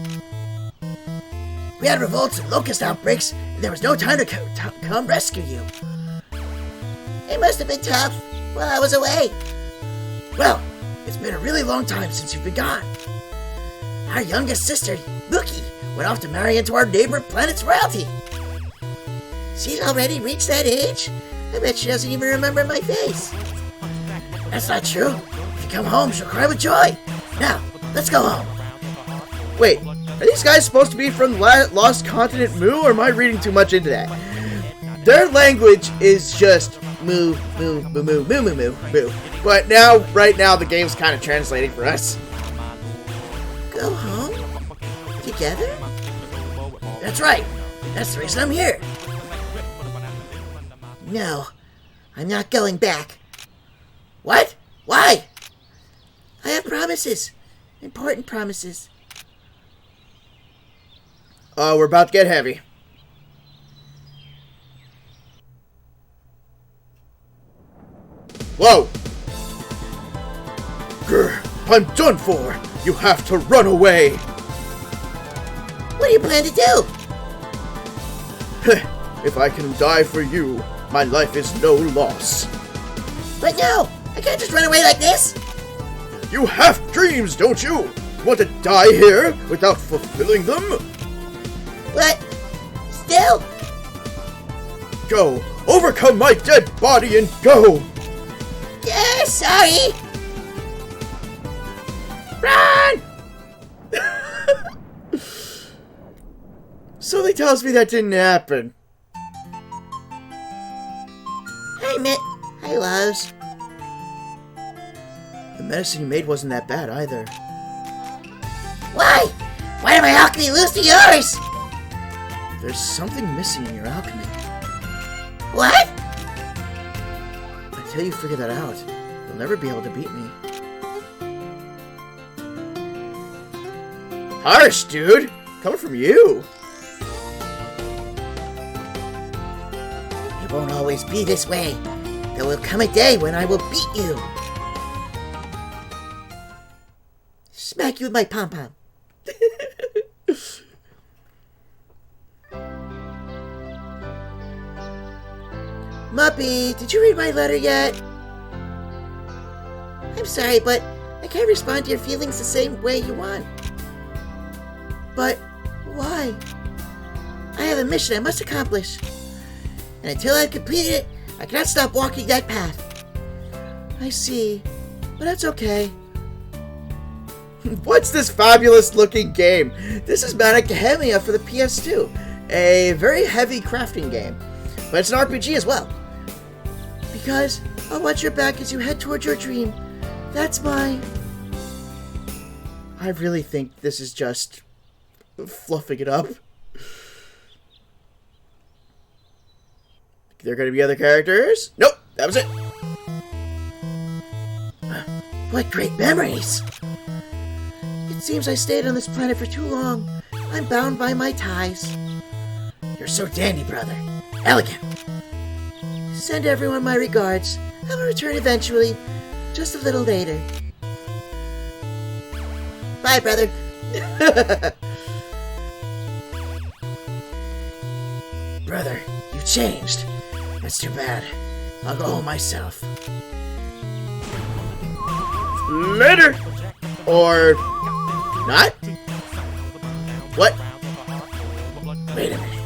We had revolts and locust outbreaks, and there was no time to come rescue you. It must have been tough while I was away. Well, it's been a really long time since you've been gone. Our youngest sister, Mookie, went off to marry into our neighbor planet's royalty. She's already reached that age? I bet she doesn't even remember my face. That's not true. If you come home, she'll cry with joy. Now, let's go home. Wait, are these guys supposed to be from Lost Continent Moo, or am I reading too much into that? Their language is just moo, moo, moo, moo, moo, moo, moo, moo. But now, right now, the game's kind of translating for us. Go home? Together? That's right. That's the reason I'm here. No, I'm not going back. What? Why? I have promises. Important promises. We're about to get heavy. Whoa! Grr, I'm done for! You have to run away! What do you plan to do? If I can die for you, my life is no loss. But no, I can't just run away like this. You have dreams, don't you? Want to die here without fulfilling them? But still. Go! Overcome my dead body and go! Yeah, sorry. Run! Something tells me that didn't happen. Hi, Mitt. Hi, Loves. The medicine you made wasn't that bad either. Why? Why did my alchemy lose to yours? There's something missing in your alchemy. What? Until you figure that out, you'll never be able to beat me. Harsh, dude! Coming from you! It won't always be this way. There will come a day when I will beat you. Smack you with my pom-pom. Muppy, did you read my letter yet? I'm sorry, but I can't respond to your feelings the same way you want. But why? I have a mission I must accomplish. And until I've completed it, I cannot stop walking that path. I see, but that's okay. What's this fabulous looking game? This is Manic Academia for the PS2. A very heavy crafting game. But it's an RPG as well. Because I'll watch your back as you head towards your dream. That's my... I really think this is just fluffing it up. There going to be other characters? Nope, that was it. What great memories! It seems I stayed on this planet for too long. I'm bound by my ties. You're so dandy, brother. Elegant. Send everyone my regards. I will return eventually, just a little later. Bye, brother. Brother, you changed. That's too bad. I'll go home myself. Later! Or not? What? Wait a minute.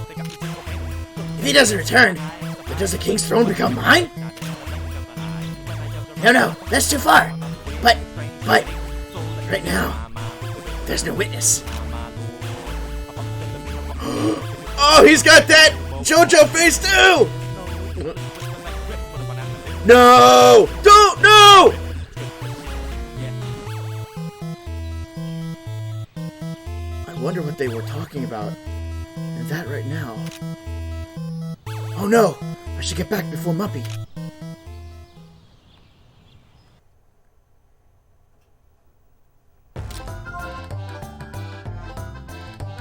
If he doesn't return, then does the king's throne become mine? No, that's too far. But, right now, there's no witness. Oh, he's got that JoJo face too! No! Don't! No! I wonder what they were talking about. And that right now. Oh no! I should get back before Muppy.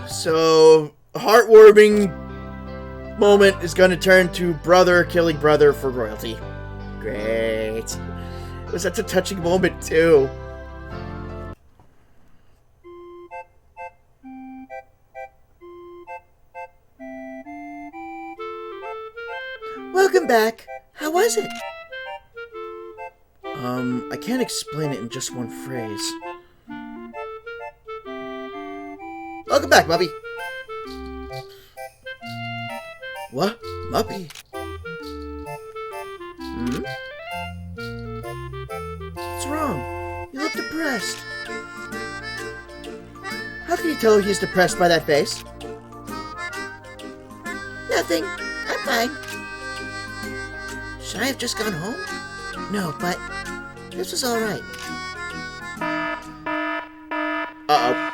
So, heartwarming moment is going to turn to brother killing brother for royalty. Great. It was such a touching moment, too. Welcome back. How was it? I can't explain it in just one phrase. Welcome back, Muppy. What? Muppy? Hmm? What's wrong? You look depressed. How can you tell he's depressed by that face? Nothing. I'm fine. Should I have just gone home? No, but this was alright. Uh-oh.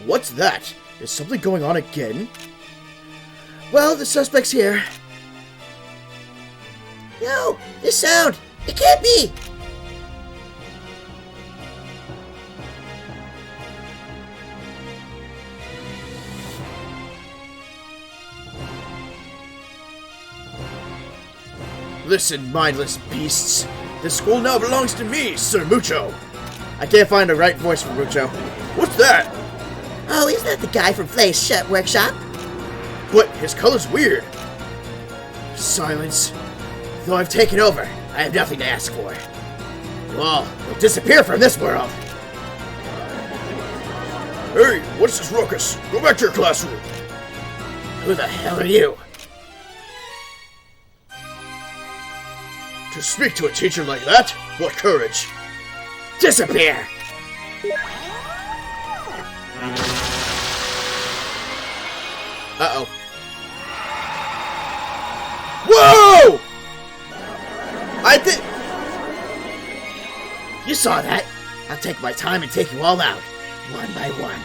What's that? Is something going on again? Well, the suspect's here. No! This sound! It can't be! Listen, mindless beasts. This school now belongs to me, Sir Mucho. I can't find the right voice for Mucho. What's that? Oh, isn't that the guy from Flay's Shut Workshop? But his color's weird. Silence. Though I've taken over, I have nothing to ask for. You all will disappear from this world. Hey, what's this ruckus? Go back to your classroom. Who the hell are you? To speak to a teacher like that? What courage! Disappear! Uh-oh. Whoa! I think... You saw that. I'll take my time and take you all out, one by one.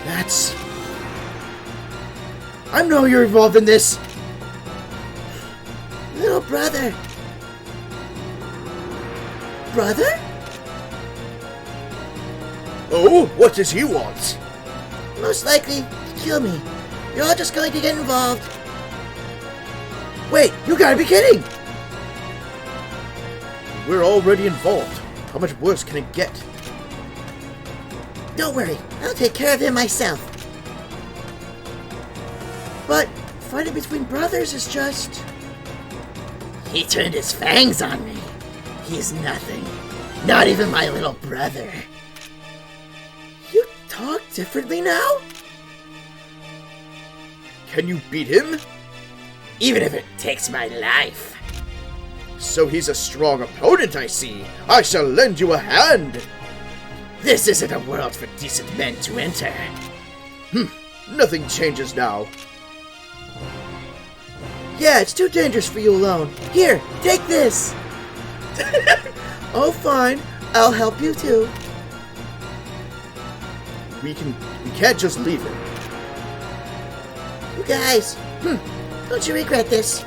That's... I know you're involved in this. Little brother. Brother? Oh, what does he want? Most likely to kill me. You're all just going to get involved. Wait, you gotta be kidding! We're already involved. How much worse can it get? Don't worry, I'll take care of him myself. But fighting between brothers is just... He turned his fangs on me. He's nothing. Not even my little brother. You talk differently now? Can you beat him? Even if it takes my life. So he's a strong opponent, I see. I shall lend you a hand. This isn't a world for decent men to enter. Nothing changes now. Yeah, it's too dangerous for you alone. Here, take this. Oh, fine. I'll help you too. We can't just leave him. You guys, don't you regret this?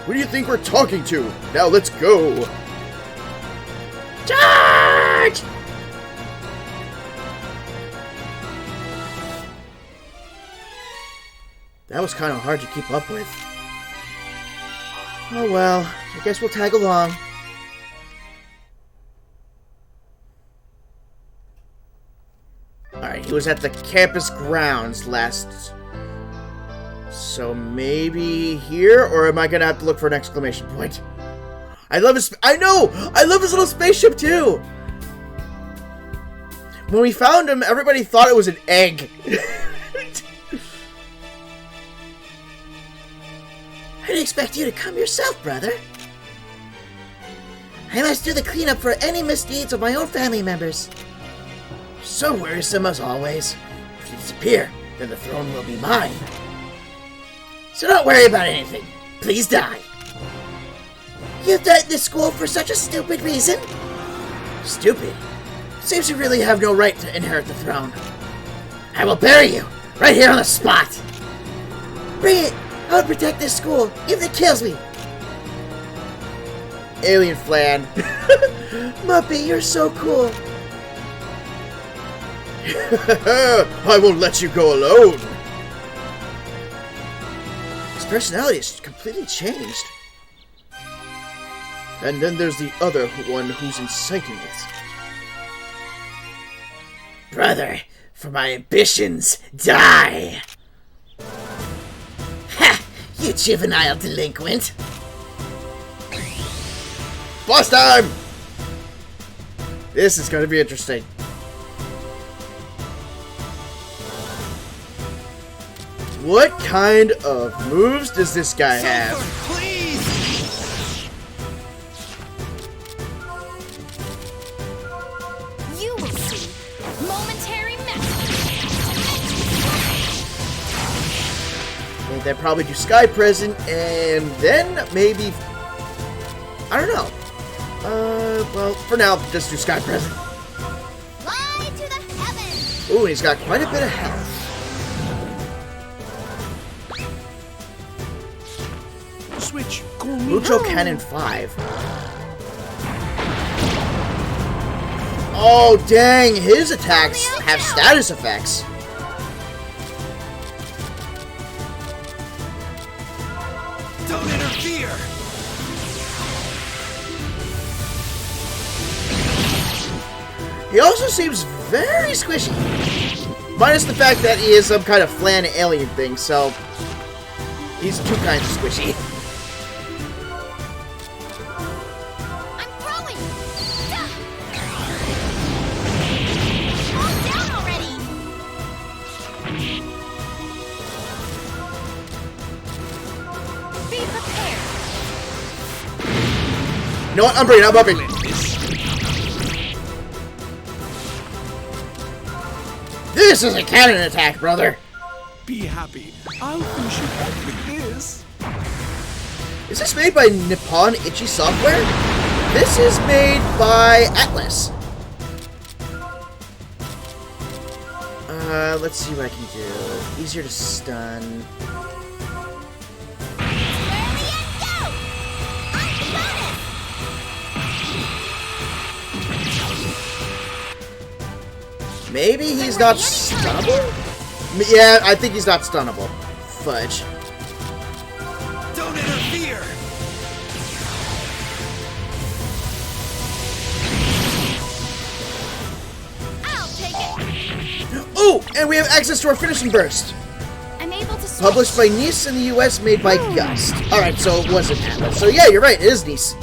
Who do you think we're talking to? Now let's go. Charge! That was kind of hard to keep up with. Oh well, I guess we'll tag along. Alright, he was at the campus grounds last... So maybe here? Or am I gonna have to look for an exclamation point? I love his... I know! I love his little spaceship too! When we found him, everybody thought it was an egg. I didn't expect you to come yourself, brother. I must do the cleanup for any misdeeds of my own family members. So worrisome as always. If you disappear, then the throne will be mine. So don't worry about anything. Please die. You threatened this school for such a stupid reason? Stupid? Seems you really have no right to inherit the throne. I will bury you, right here on the spot. Bring it! I will protect this school, even if it kills me. Alien Flan. Muppy, you're so cool. I won't let you go alone. His personality has completely changed. And then there's the other one who's inciting it. Brother, for my ambitions, die! Ha! You juvenile delinquent! Boss time! This is going to be interesting. What kind of moves does this guy have? Please! You will see. Momentary And then probably do Sky Prison, and then maybe... I don't know. Well, for now, just do Sky Prison. Fly to the heavens! Ooh, he's got quite a bit of health. Switch, call me. Mucho Cannon 5. Oh, dang, his attacks have status effects. Don't interfere! He also seems very squishy. Minus the fact that he is some kind of flan alien thing, so he's two kinds of squishy. I'm throwing! Calm down already! Be prepared! You know what? I'm bringing up Bumpy. This is a cannon attack, brother. Be happy. I'll finish you off with this. Is this made by Nippon Ichi Software? This is made by Atlas. Let's see what I can do. Easier to stun. Maybe he's not stunnable? Yeah, I think he's not stunnable. Fudge. Don't interfere! I'll take it! Ooh, and we have access to our finishing burst. I'm able to switch. Published by Nice in the US, made by Gust. Alright, so it wasn't Atlas. So yeah, you're right, it is Nice.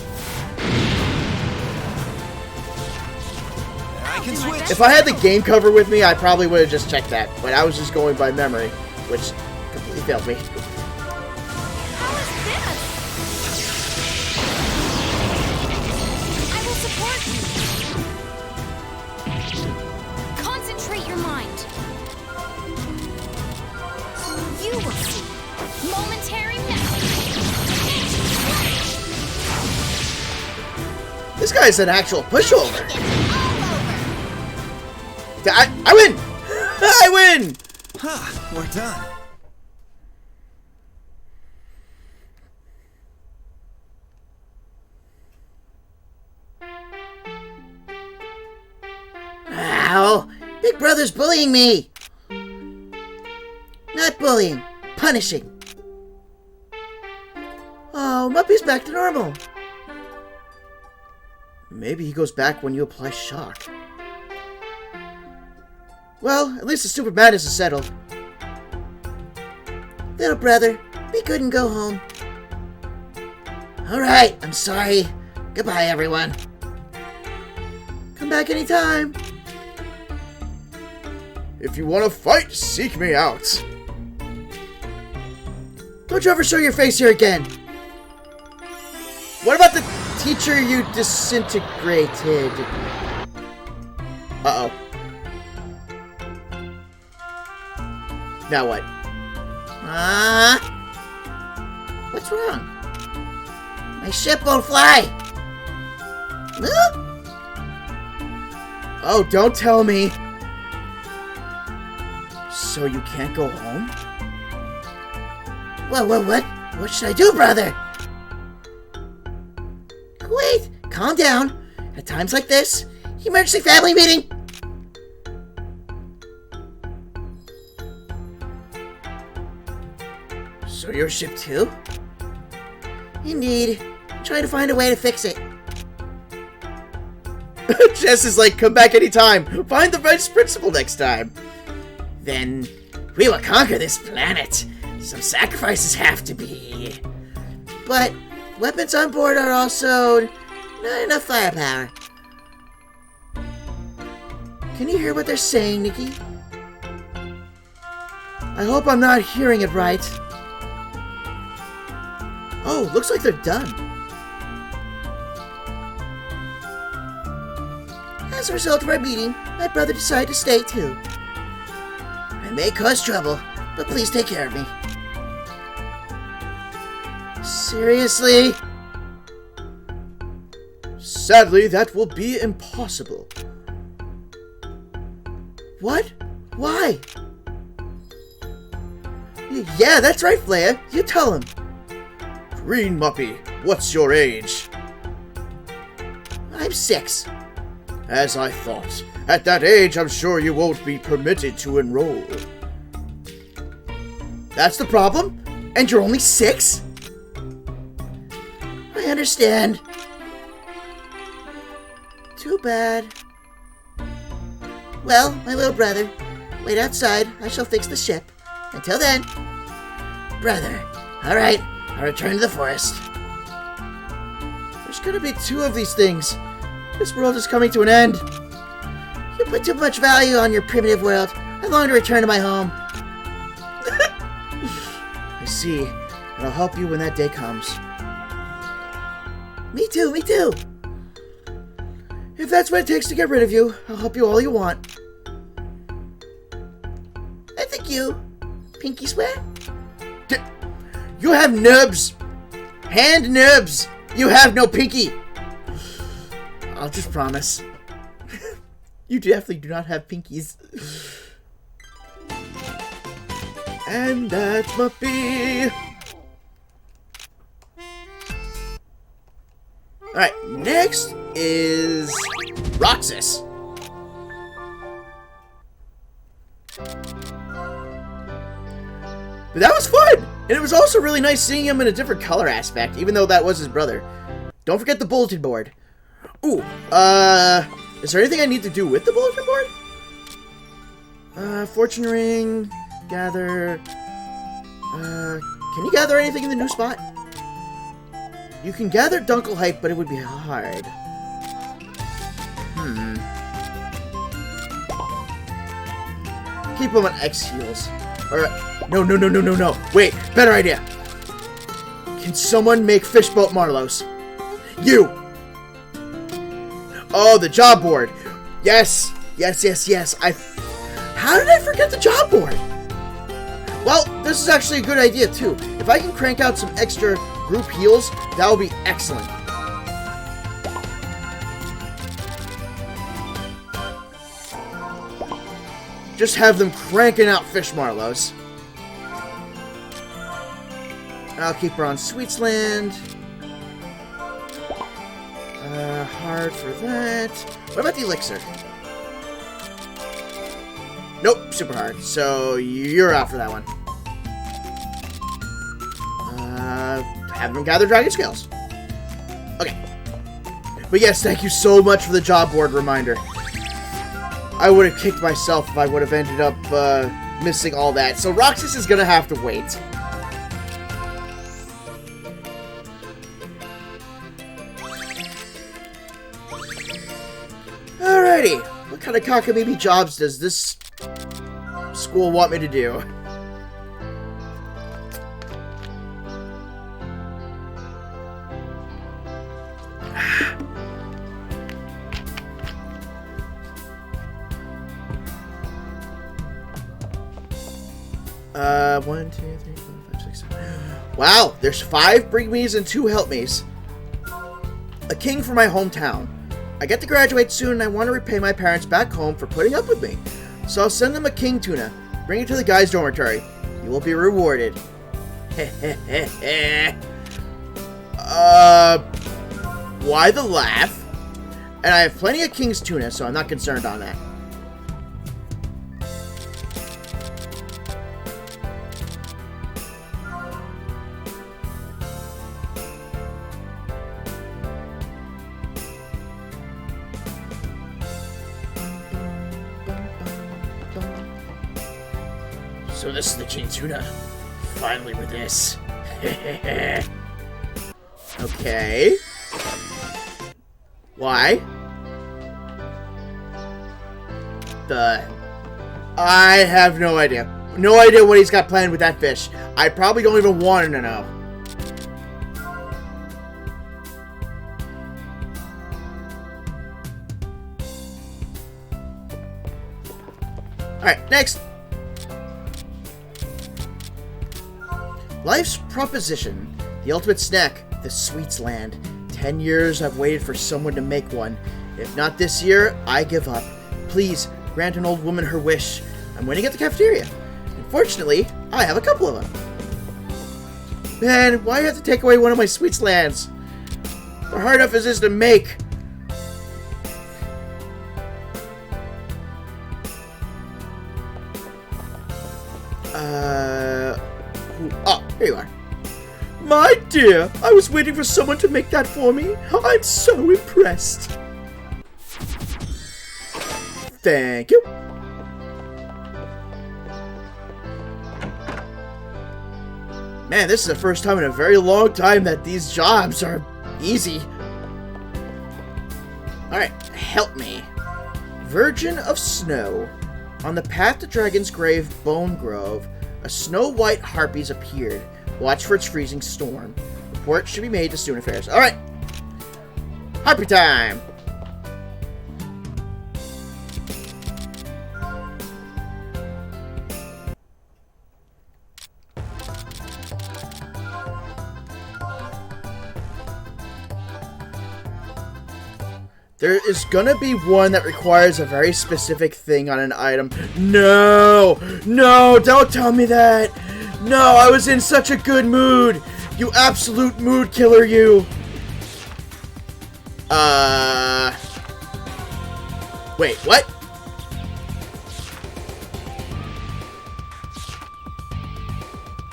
I can switch. If I had the game cover with me, I probably would have just checked that. But I was just going by memory, which completely failed me. How is this? I will support you. Concentrate your mind. You will see. Momentary This guy's an actual pushover. all over. I win! I win! Ha! We're done. Ow! Big Brother's bullying me! Not bullying, punishing. Oh, Muppy's back to normal. Maybe he goes back when you apply shock. Well, at least the stupid madness is settled. Little brother, be good and go home. Alright, I'm sorry. Goodbye, everyone. Come back anytime. If you want to fight, seek me out. Don't you ever show your face here again. What about the teacher you disintegrated? Uh-oh. Now what? What's wrong? My ship won't fly. Huh? Oh, don't tell me. So you can't go home? What? What should I do, brother? Wait, calm down. At times like this, emergency family meeting. So your ship too? Indeed. I'm trying to find a way to fix it. Jess is like, come back anytime. Find the vice principal next time. Then we will conquer this planet. Some sacrifices have to be. But weapons on board are also not enough firepower. Can you hear what they're saying, Nikki? I hope I'm not hearing it right. Oh, looks like they're done. As a result of our meeting, my brother decided to stay too. I may cause trouble, but please take care of me. Seriously? Sadly, that will be impossible. What? Why? Yeah, that's right, Flea. You tell him. Green Muppy, what's your age? I'm 6. As I thought. At that age, I'm sure you won't be permitted to enroll. That's the problem? And you're only 6? I understand. Too bad. Well, my little brother, wait outside. I shall fix the ship. Until then, brother. All right, I'll return to the forest. There's gonna be 2 of these things. This world is coming to an end. You put too much value on your primitive world. I long to return to my home. I see. And I'll help you when that day comes. Me too, me too. If that's what it takes to get rid of you, I'll help you all you want. I think you, Pinky Swear. You have nubs! Hand nubs! You have no pinky! I'll just promise. You definitely do not have pinkies. And that's Muppy! Alright, next is Roxas. But that was fun! And it was also really nice seeing him in a different color aspect, even though that was his brother. Don't forget the bulletin board. Ooh, is there anything I need to do with the bulletin board? Fortune ring, gather, can you gather anything in the new spot? You can gather Dunkelheit, but it would be hard. Keep him on X heals. Or, no. Wait, better idea. Can someone make Fishboat Marlos? You! Oh, the job board. Yes. How did I forget the job board? Well, this is actually a good idea, too. If I can crank out some extra group heals, that would be excellent. Just have them cranking out Fish Marlows. I'll keep her on Sweetsland. Hard for that. What about the elixir? Nope, super hard. So you're out for that one. Have them gather dragon scales. Okay. But yes, thank you so much for the job board reminder. I would have kicked myself if I would have ended up missing all that. So Roxas is gonna have to wait. Alrighty, what kind of cockamamie jobs does this school want me to do? One, two, Wow, there's 5 bring me's and 2 help me's. A king for my hometown. I get to graduate soon and I want to repay my parents back home for putting up with me. So I'll send them a king tuna. Bring it to the guys' dormitory. You will be rewarded. Why the laugh? And I have plenty of king's tuna, so I'm not concerned on that. So this is the king tuna. Finally with this. Okay. Why? I have no idea. No idea what he's got planned with that fish. I probably don't even want to know. Alright, next. Life's proposition. The ultimate snack. The sweets land. 10 years I've waited for someone to make one. If not this year, I give up. Please, grant an old woman her wish. I'm waiting at the cafeteria. Unfortunately, I have a couple of them. Man, why do you have to take away one of my sweets lands? They're hard enough as is to make. Oh, here you are. My dear, I was waiting for someone to make that for me. I'm so impressed. Thank you. Man, this is the first time in a very long time that these jobs are easy. Alright, help me. Virgin of Snow. On the path to Dragon's Grave, Bone Grove, a snow-white harpies appeared. Watch for its freezing storm. Report should be made to Student Affairs. Alright. Harpy time! There is gonna be one that requires a very specific thing on an item. No! No! Don't tell me that! No, I was in such a good mood! You absolute mood killer, you! Wait, what?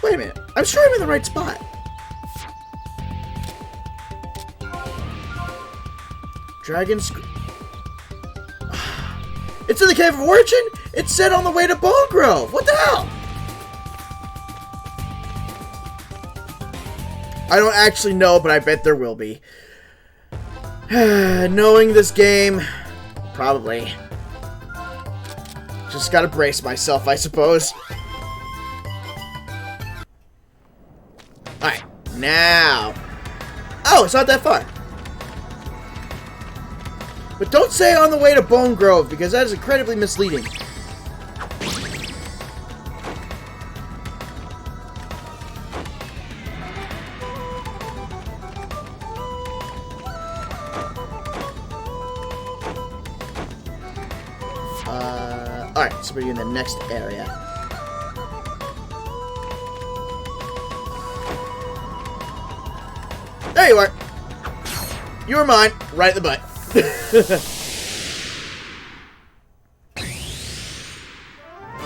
Wait a minute. I'm sure I'm in the right spot. Dragon's... It's in the Cave of Origin? It said on the way to Bone Grove! What the hell? I don't actually know, but I bet there will be. Knowing this game, probably. Just gotta brace myself, I suppose. Alright, now. Oh, it's not that far. But don't say on the way to Bone Grove, because that is incredibly misleading. Alright, so we're in the next area. There you are! You were mine, right in the butt.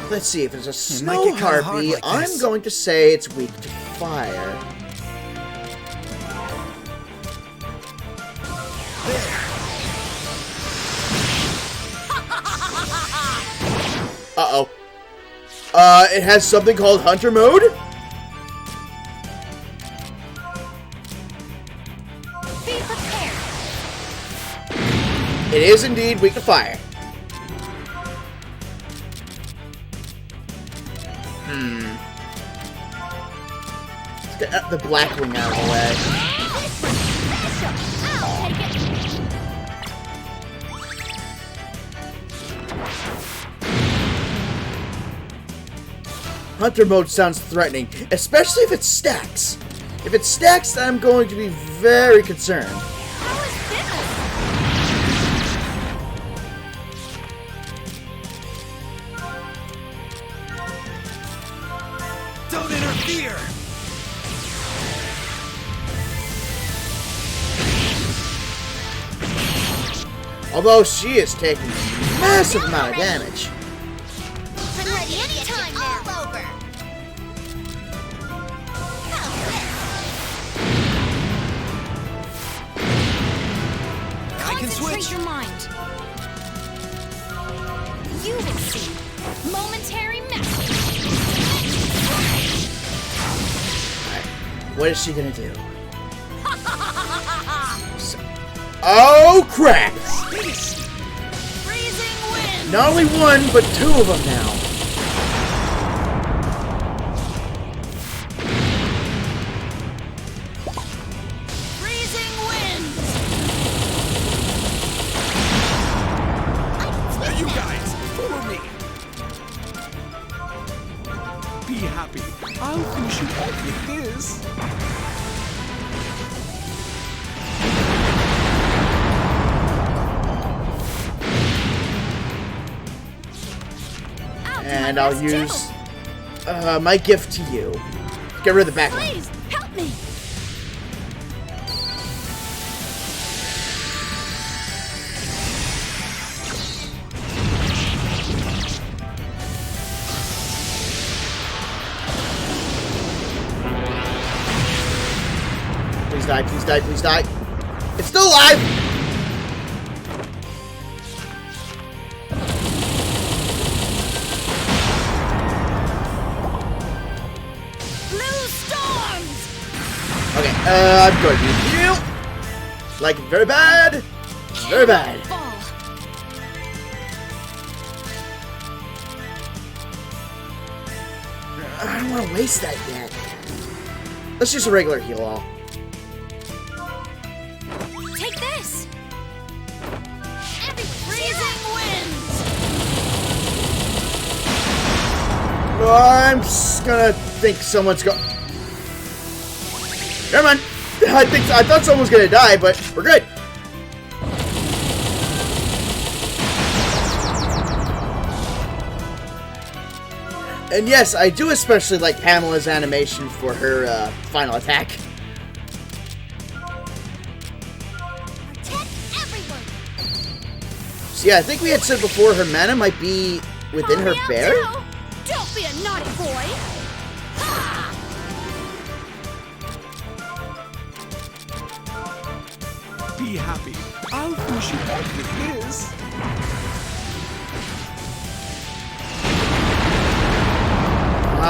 Let's see, if it's a snow harpy, I'm going to say it's weak to fire. Uh-oh. It has something called Hunter Mode? Be prepared. It is indeed weak to fire. Let's get the Blackwing out of the way. I'll take it. Hunter mode sounds threatening, especially if it stacks. If it stacks, then I'm going to be very concerned. How is this? Don't interfere! Although she is taking a massive amount of damage. I'm ready anytime now. All over. I can Concentrate switch. your mind. You will see. Momentary mastery. What is she gonna do? Oh crap! Freezing wind. Not only one, but two of them now. Freezing wind. Now you guys, follow me. Be happy. I'll finish you off with this. And I'll use my gift to you. Get rid of the back one. Please help me. Please die, please die, please die. It's still alive! Blue storms. Okay, I'm going to heal. Like, very bad. Very bad. Fall. I don't want to waste that yet. Let's use a regular heal all. Take this. Freezing winds. I'm just gonna think someone's go. Never mind. I thought someone was gonna die, but we're good. And yes, I do especially like Pamela's animation for her final attack. Protect everyone. So yeah, I think we had said before her mana might be within her Help me out bear. too. Don't be a naughty boy. Be happy. I'll finish you off with this.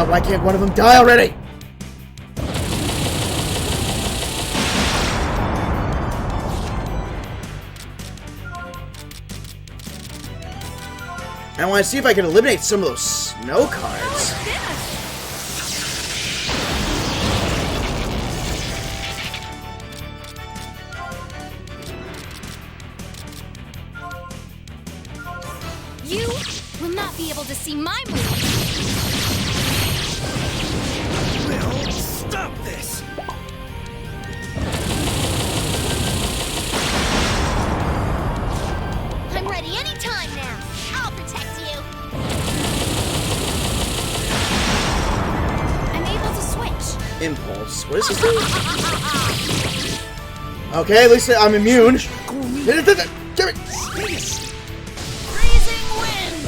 Why can't one of them die already? I want to see if I can eliminate some of those snow cards. You will not be able to see my moves. Will stop this. I'm ready anytime now. I'll protect you. I'm able to switch. Impulse. What is this do? Okay, at least I'm immune. Damn it! Freezing winds.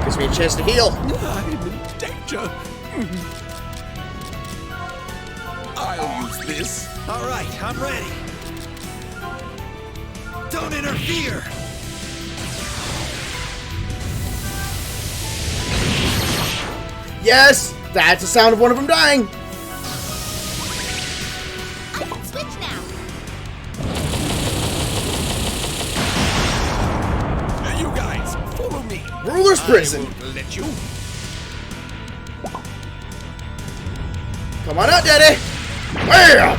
Gives me a chance to heal. I'm in danger. I'll use this. All right, I'm ready. Don't interfere. Yes, that's the sound of one of them dying. I can switch now. Now you guys, follow me. Ruler's prison. I won't let you. Come on out, Daddy. Bam!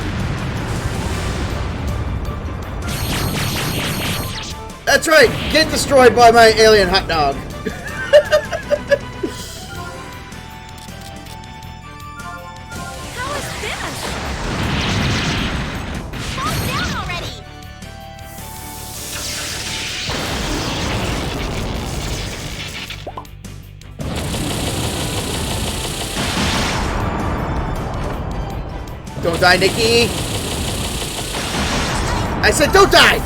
That's right. Get destroyed by my alien hot dog. Don't die, Nikki! I said don't die!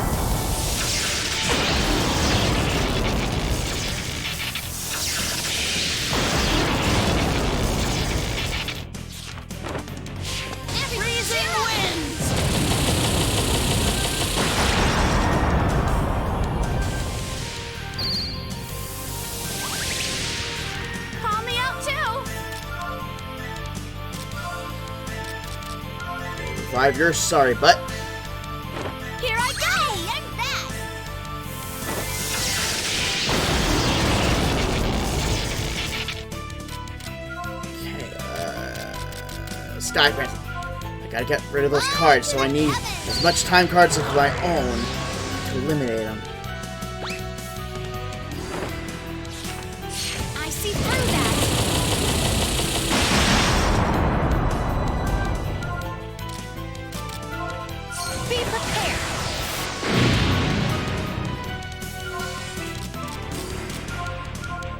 Freezing winds! Call me out too! Revive your sorry butt. Here I go! I'm back. Okay, Sky Present. I gotta get rid of those cards, so I need as much time cards of my own to eliminate them. I see through that. Be prepared.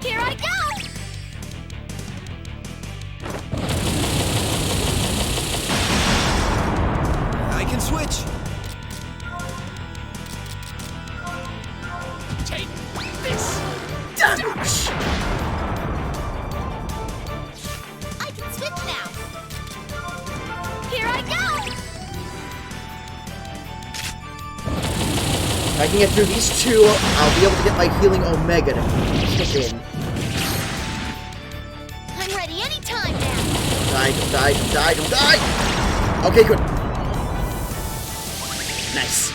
Here I go! I can switch. Take this. Damage! I can switch now. Here I go! If I can get through these two, I'll be able to get my healing Omega to kick in. I'm ready anytime now. Don't die, don't die, don't die, don't die! Okay, good. Nice.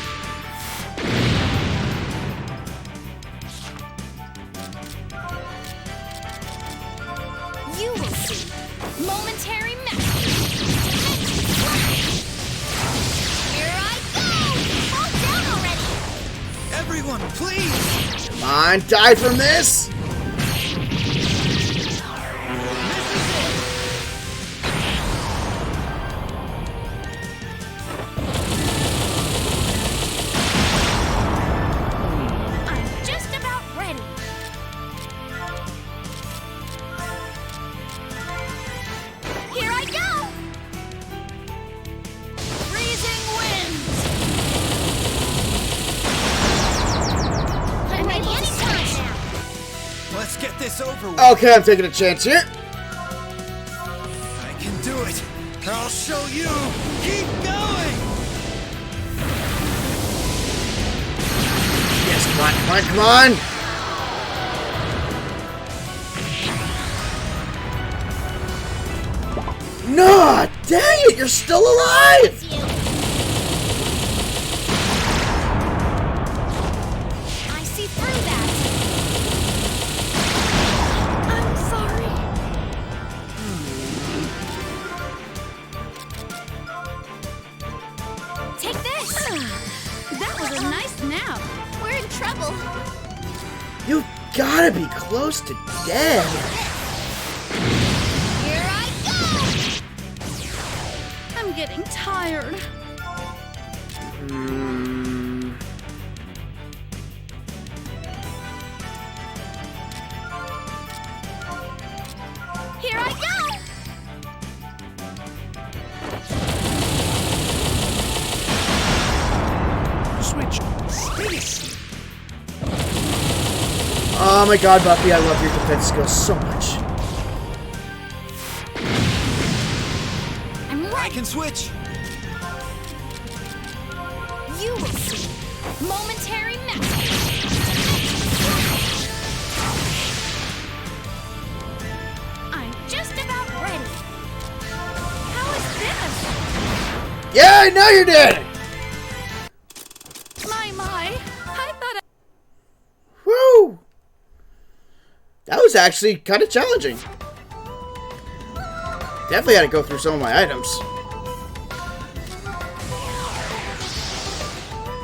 You will see. Momentary mastery. Here I go! Fall down already! Everyone, please! Come on, die from this! I'm just about ready. Here I go! Freezing winds! I'm ready anytime now. Let's get this over with. Okay, I'm taking a chance here. I can do it. I'll show you. Keep going. Yes, come on, come on, come on! No! Dang it, you're still alive! It's you. I see through that. I'm sorry. Take this. That was a nice nap. We're in trouble. You gotta be close to dead. Here I go! I'm getting tired. Here I go! Switch. Space. Oh my god, Buffy, I love your defense skills so much. I'm I ready. can switch. You will see. Momentary mastery. I'm just about ready. How is this? Yeah, I know you did! My. I thought Woo! That was actually kind of challenging. Definitely had to go through some of my items.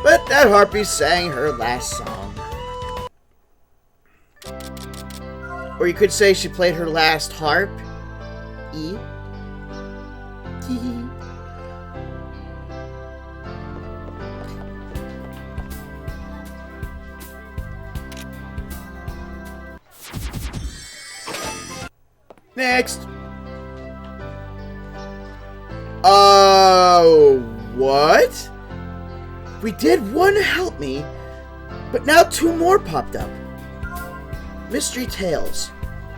But that harpy sang her last song. Or you could say she played her last harp. E. Hee. Next. What? We did one help me, but now two more popped up. Mystery Tales.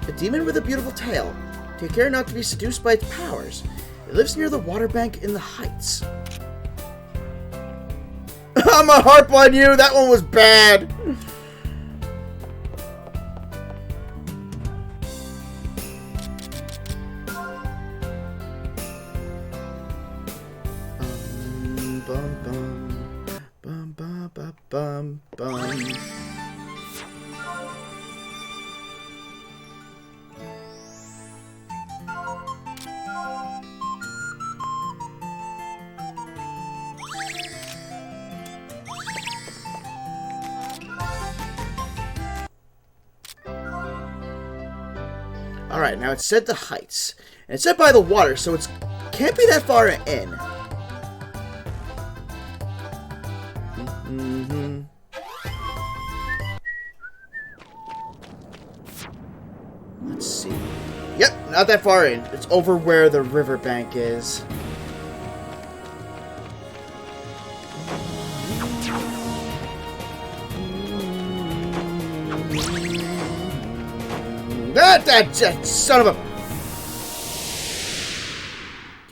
A demon with a beautiful tail. Take care not to be seduced by its powers. It lives near the water bank in the heights. I'm a harp on you! That one was bad! Bum, bum, bum, bum, bum, bum. Alright, now it's said the heights. And it's set by the water, so it can't be that far in. Let's see. Yep, not that far in. It's over where the riverbank is. That son of a...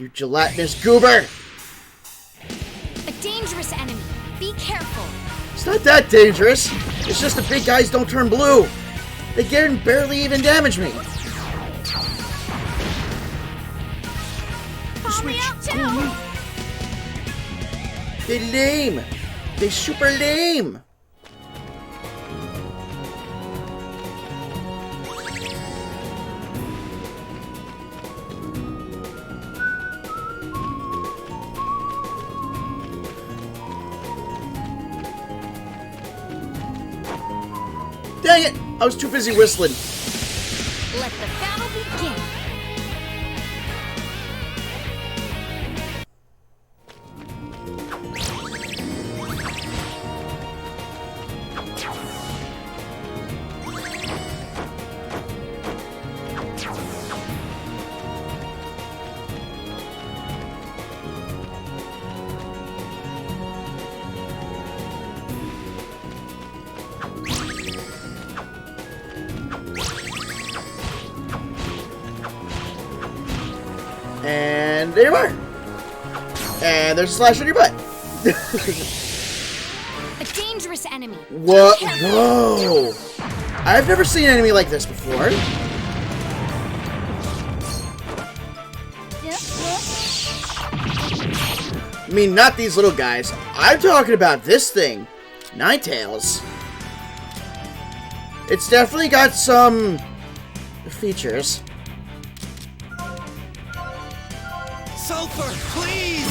You gelatinous goober! A dangerous enemy. Be careful. It's not that dangerous. It's just the big guys don't turn blue. They can barely even damage me. Call me out too. They lame. They super lame. Dang it! I was too busy whistling. Let the battle begin. And there you are. And there's a slash on your butt. A dangerous enemy. What? Whoa! I've never seen an enemy like this before. I mean, not these little guys. I'm talking about this thing. Ninetales. It's definitely got some features. Sulfur, please!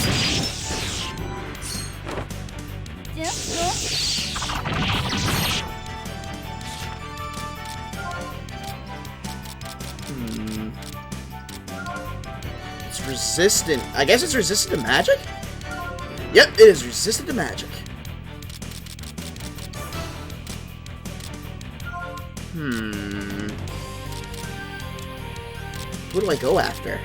It's resistant. I guess it's resistant to magic? Yep, it is resistant to magic. What do I go after?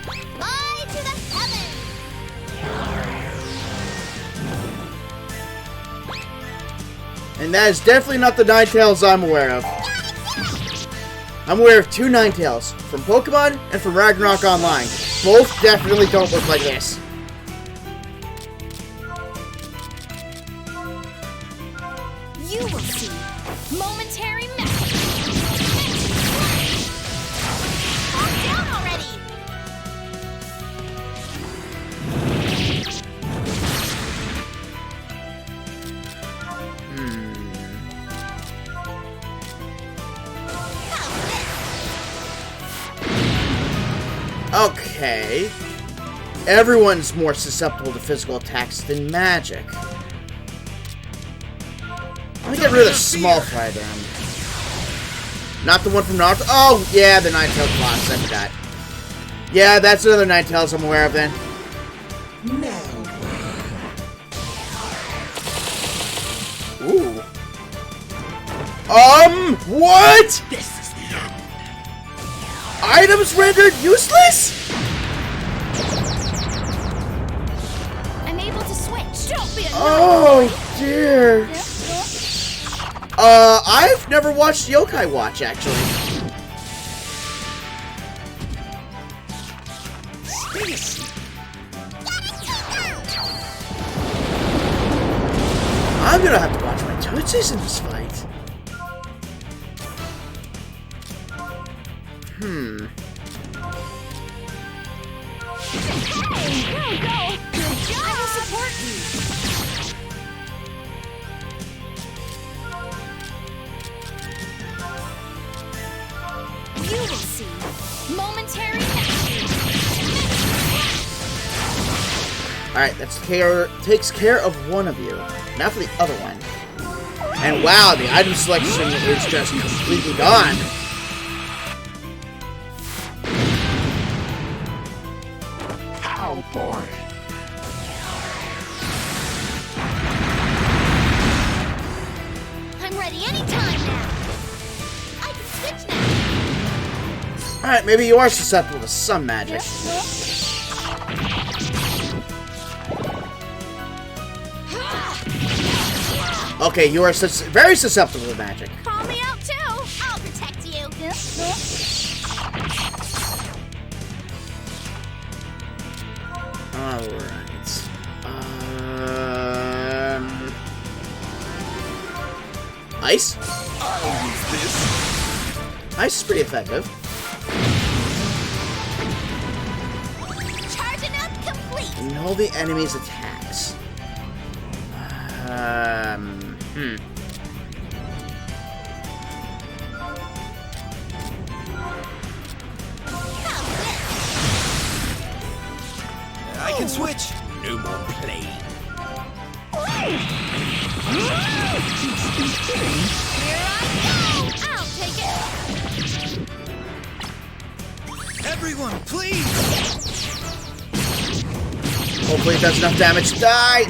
Fly to the heavens. And that is definitely not the Ninetales I'm aware of. I'm aware of two Ninetales, from Pokemon and from Ragnarok Online. Both definitely don't look like this. You will see. Momentary magic. Calm down already. Okay. Everyone's more susceptible to physical attacks than magic. Let me get rid of the small fry then. Not the one from Naruto. Oh, yeah, the Ninetales class. I forgot. Yeah, that's another Ninetales I'm aware of then. Ooh. What? This is the end. Items rendered useless? I'm able to switch. Don't be a Oh dear. I've never watched Yokai Watch actually. I'm gonna have to watch my Tootsies in this fight. I will support you. You will see. Momentary mastery. Alright, takes care of one of you. Now for the other one. And wow, the item selection is just completely gone. How, boy? I'm ready anytime now. I can switch now. Alright, maybe you are susceptible to some magic. Okay, you are very susceptible to magic. Call me out too. I'll protect you. Alright. Ice? I'll use this. Ice is pretty effective. Charging up complete. Know the enemy's attacks. I can switch. No more play. Here I go. I'll take it. Everyone, please. Hopefully it does enough damage to die.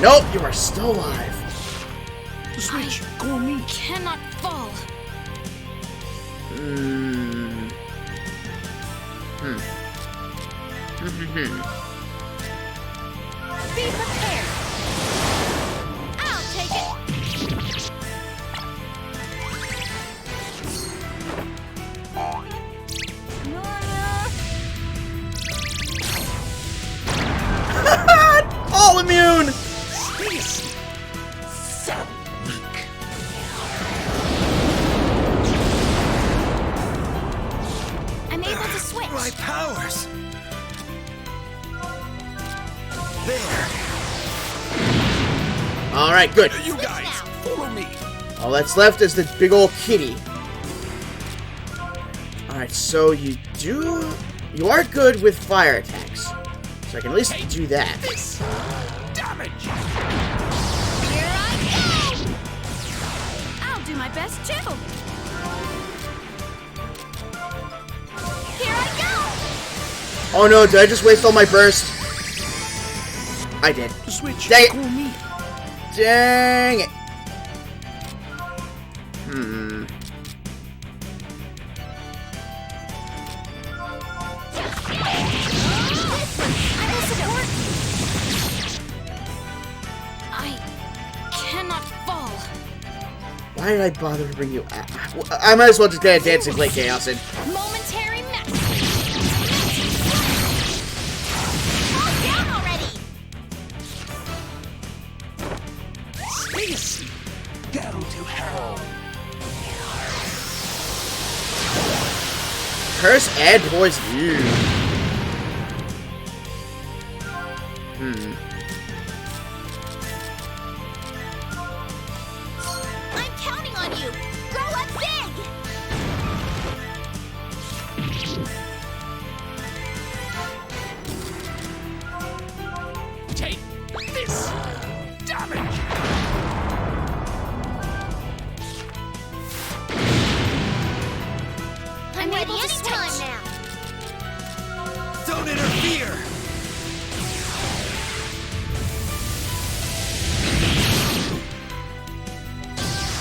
Nope, you are still alive. Switch, call me. Cannot fall. Be prepared. I'll take it. All immune! I'm able to switch. My powers. There. Alright, good. You guys, follow me. All that's left is the big old kitty. Alright, so you are good with fire attacks. So I can at least do that. This damage. Here I go. I'll do my best too. Here I go. Oh no, did I just waste all my burst? I did. Switch, Dang it. call me. Dang it. I will support you. I cannot fall. Why did I bother to bring you out? I might as well just get a dancing play chaos in. Momentary mastery. Fall down already. Stacy, go to hell. Curse and poison you. I'm counting on you. Grow up big. Take this damage. I'm ready anytime now. Don't interfere.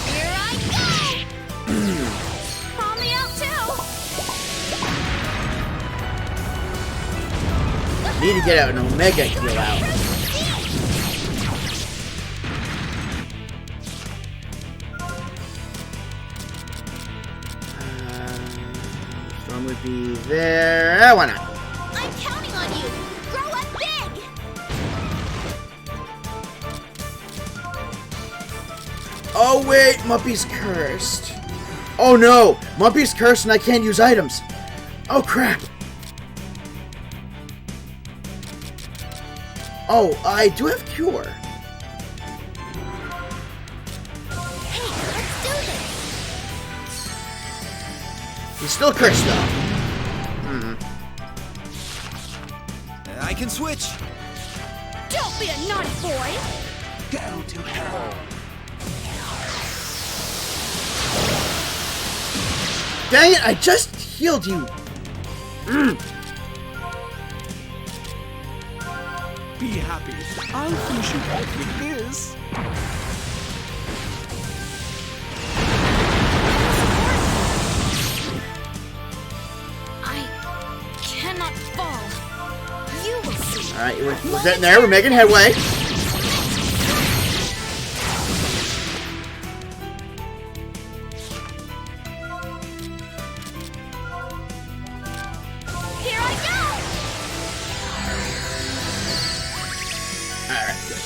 Here I go. Call me Need to get an Omega heal out. Storm would be there. Why not? I'm counting on you. Grow up big. Oh wait, Muppy's cursed. Oh no, Muppy's cursed and I can't use items. Oh crap. Oh, I do have cure. Hey, let's do this. He's still cursed though. I can switch. Don't be a naughty boy. Go to hell. Dang it, I just healed you. Be happy. I'll finish you off with this. I cannot fall. You will see. Alright, we're getting there. We're making headway. Here I go. Alright, good.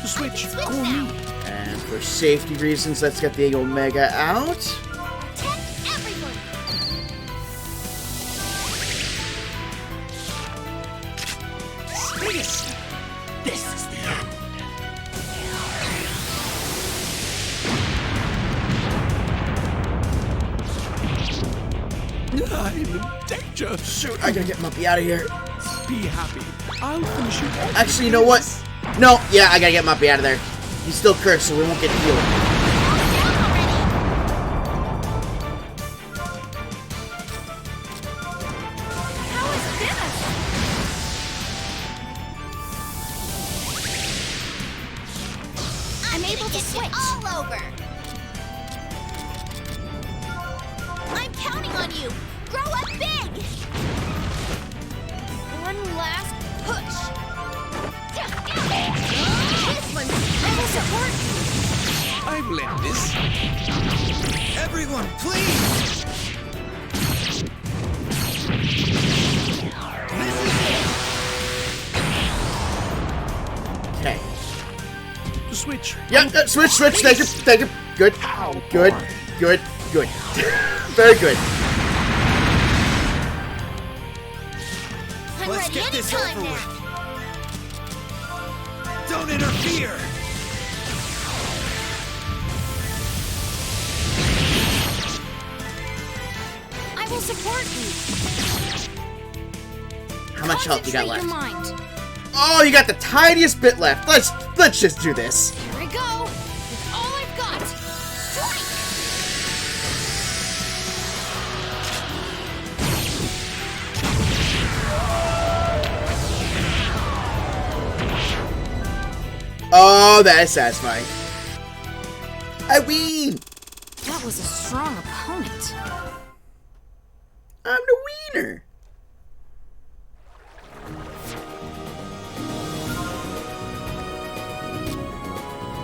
Switch. Switch Call now. me. And for safety reasons, let's get the Omega out. Protect everyone. Stay asleep. This is the end. I'm in danger. Shoot, I gotta get Muppy out of here. Be happy. I'll finish you off. Actually, you know what? No, yeah, I gotta get Muppy out of there. He's still cursed, so we won't get healed. How is this? I'm able to switch. All over. I'm counting on you. Grow up big. One last push. This one, I will support you. I've left this. Everyone, please. Okay. Switch. Yep, switch. Thank you. Good. Good. Very good. I'm Let's ready get this anytime over now. with. Don't interfere. I will support you. How much health you got left? Concentrate your mind. Oh, you got the tiniest bit left. Let's just do this. Here I go. With all I've got. Strike. Oh, that is satisfying. I win. That was a strong opponent. I'm the wiener.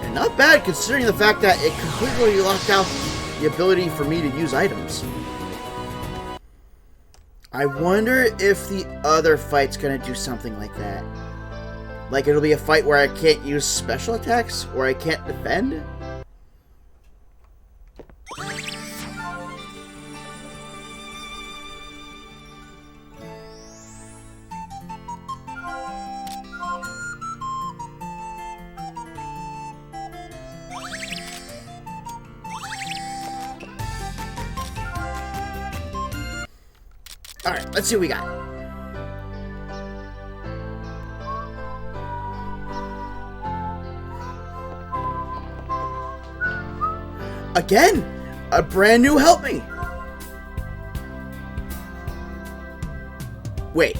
And not bad considering the fact that it completely locked out the ability for me to use items. I wonder if the other fight's gonna do something like that. Like it'll be a fight where I can't use special attacks or I can't defend. Alright, let's see what we got. Again, a brand new help me. Wait.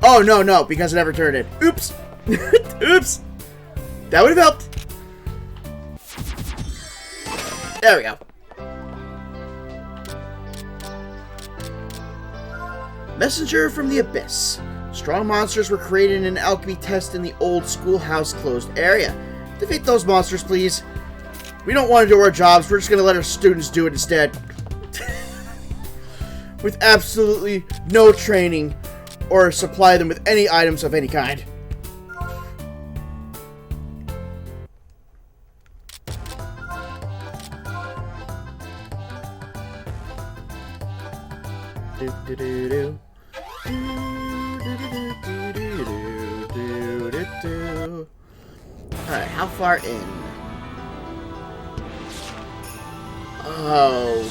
Oh, no, because it never turned in. Oops. Oops. That would have helped. There we go. Messenger from the Abyss. Strong monsters were created in an alchemy test in the old schoolhouse closed area. Defeat those monsters, please. We don't want to do our jobs. We're just going to let our students do it instead. With absolutely no training or supply them with any items of any kind. Alright, how far in? Oh.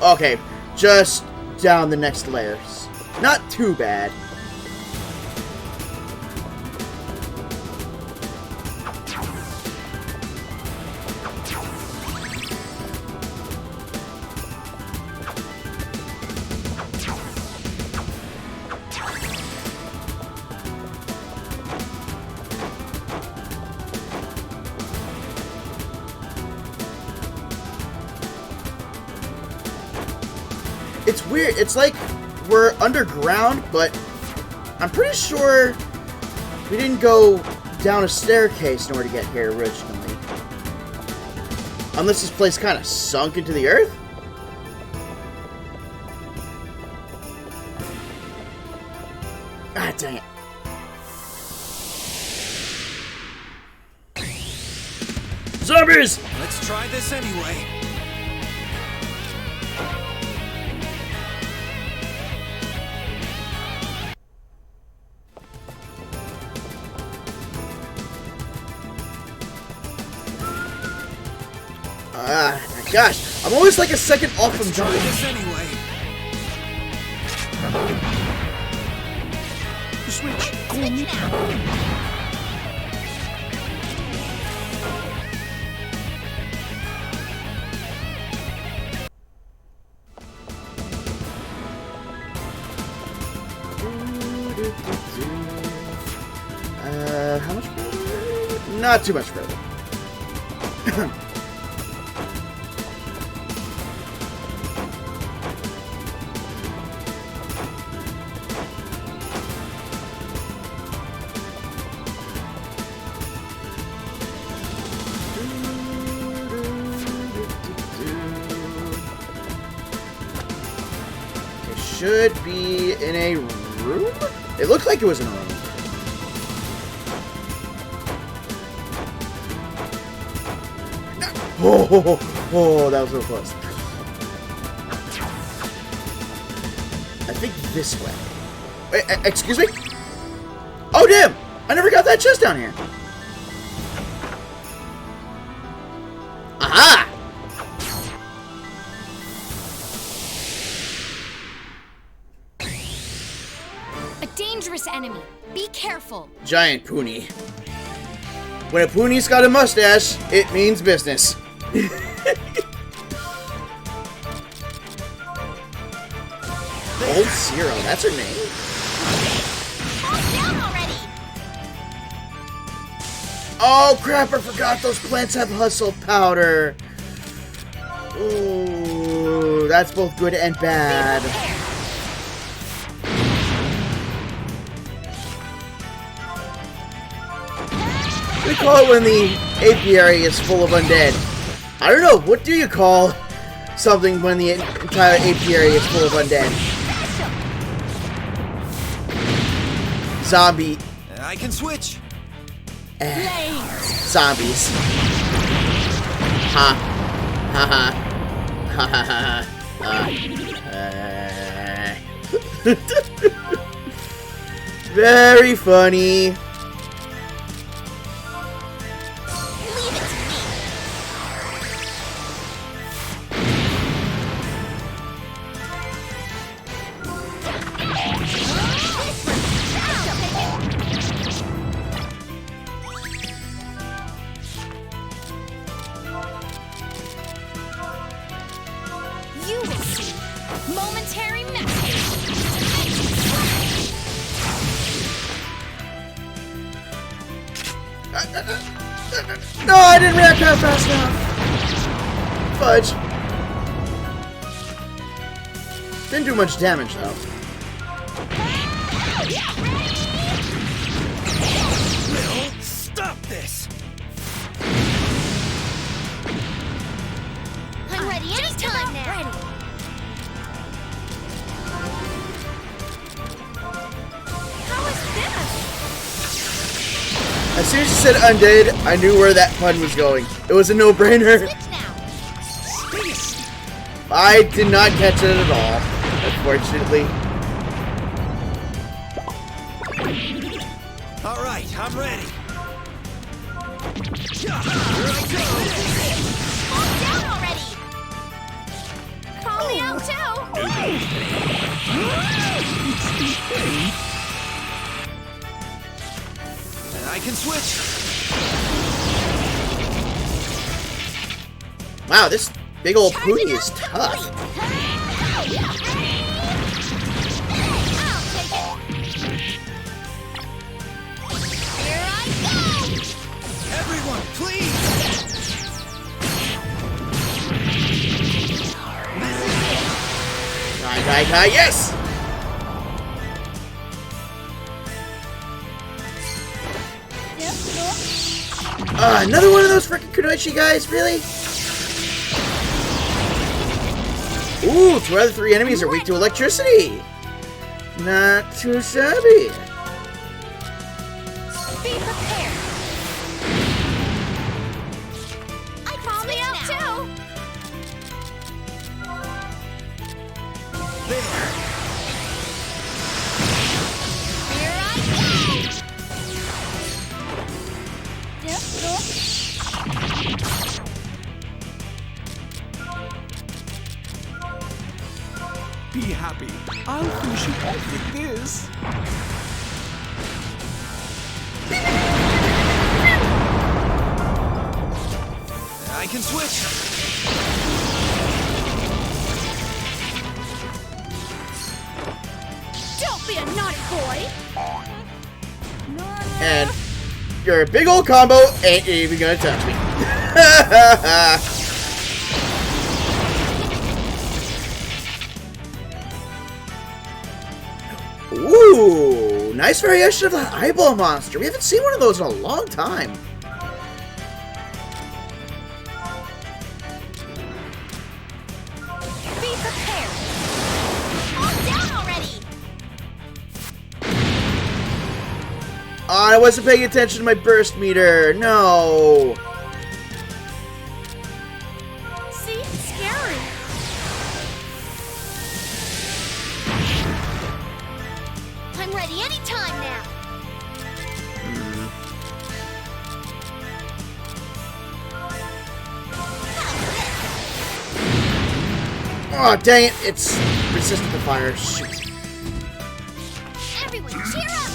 Okay, just down the next layers. Not too bad. It's weird. It's like we're underground, but I'm pretty sure we didn't go down a staircase in order to get here originally. Unless this place kind of sunk into the earth? Ah, dang it. Zombies! Let's try this anyway. Ah, my gosh. I'm always like a second off from Try jumping. this anyway. Switch. Switch now. How much further? Not too much further. It should be in a room? It looked like it was in a room. Oh, that was so close. I think this way. Wait, excuse me? Oh, damn! I never got that chest down here. Aha! A dangerous enemy. Be careful. Giant Poonie. When a Poonie's got a mustache, it means business. Old Zero, that's her name? Calm down already. Oh crap, I forgot those plants have hustle powder. Ooh, that's both good and bad. We call it when the apiary is full of undead. I don't know, what do you call something when the entire apiary is full of undead? Zombie. I can switch. Zombies. Ha. Ha ha. Ha ha ha. Very funny. Leave it to me. You will see. Momentary mastery. No, I didn't react that fast enough. Fudge. Didn't do much damage though. this. I'm ready anytime now. Ready. How is this? As soon as you said undead, I knew where that pun was going. It was a no-brainer. Switch now. I did not catch it at all, unfortunately. All right, I'm ready. Calm down already. Call me out too. I can switch. Wow, this big old pooty is tough. I'll take it. Here I go. Everyone, please. Die, yes! Another one of those freaking Kunoichi guys, really? Ooh, 2 out of 3 enemies are weak to electricity. Not too shabby. Be prepared. I call me out too. There. Here I Be happy. I'll finish you off with this. I can switch. Don't be a naughty boy. And your big old combo ain't even gonna touch me. Ooh, nice variation of that eyeball monster. We haven't seen one of those in a long time. Be prepared. Calm down already. I wasn't paying attention to my burst meter. No. See, it's scary. I'm ready anytime now. Oh, dang it. It's resistant to fire. Shoot. Everyone, cheer up.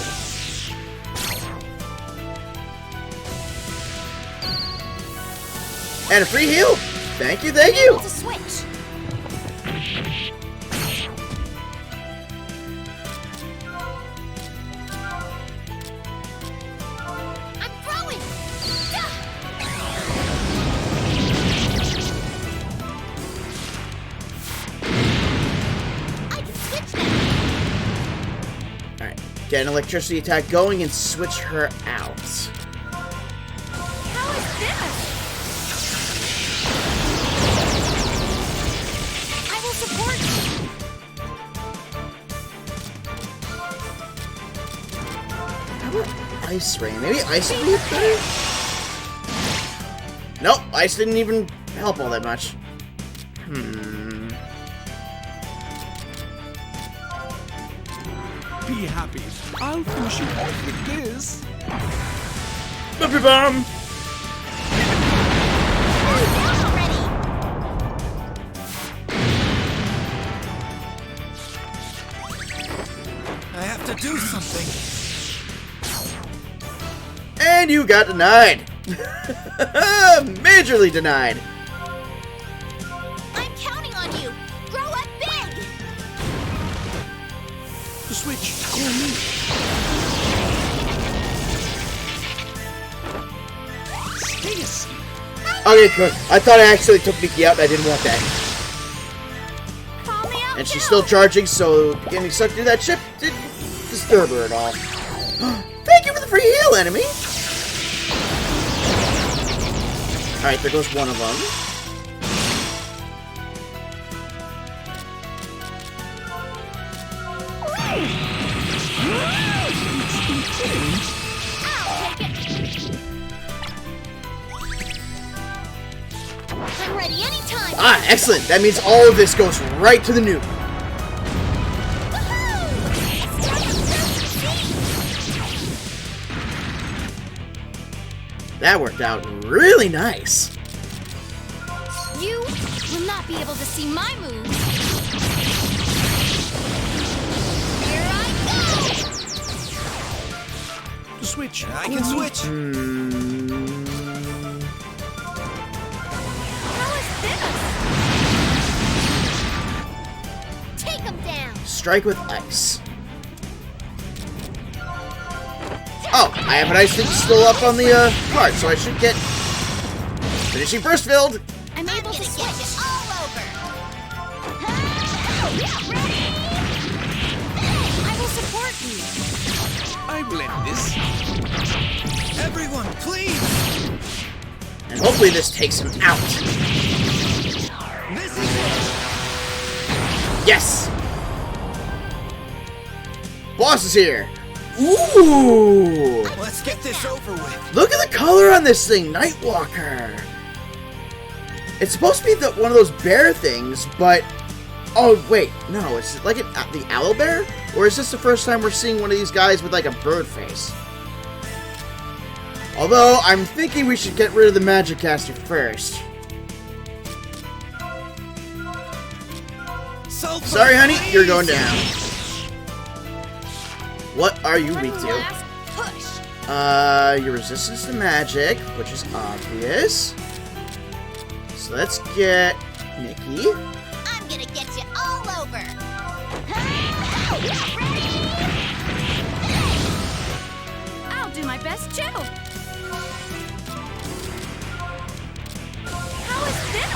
And a free heal. Thank you, thank you. It's a switch. I'm throwing. I can switch now. Alright, get an electricity attack going and switch her out. How is this? I will support you. How about Ice Rain? Maybe Ice would be better? Nope, Ice didn't even help all that much. Be happy. I'll finish you off with this. Bumpy bomb! Calm down already. I have to do something. And you got denied! Majorly denied! I'm counting on you. Grow up big. The switch. Call me. Stay asleep. Okay, good. I thought I actually took Miki out and I didn't want that. Call me out. And she's too. still charging, so getting sucked through that chip didn't disturb her at all. Thank you for the free heal, enemy! Alright, there goes one of them. I'm ready anytime. Ah, excellent. That means all of this goes right to the nuke. That worked out really nice. You will not be able to see my moves. Here I go! Switch. I can switch. How is this? Take him down. Strike with ice. Oh, I have an ice thing still up on the card, so I should get finishing burst filled. I'm able to switch it all over. I will support you. I will end this. Everyone, please. And hopefully this takes him out. This is it. Yes! Boss is here. Ooh! Let's get this over with. Look at the color on this thing, Nightwalker. It's supposed to be one of those bear things, but oh wait, no, it's like the owl bear, or is this the first time we're seeing one of these guys with like a bird face? Although I'm thinking we should get rid of the Magicaster first. Sulfur, Sorry, honey, please. you're going down. What are you weak One to? last push. Your resistance to magic, which is obvious. So let's get Nikki. I'm gonna get you all over. I'll do my best too. How is this?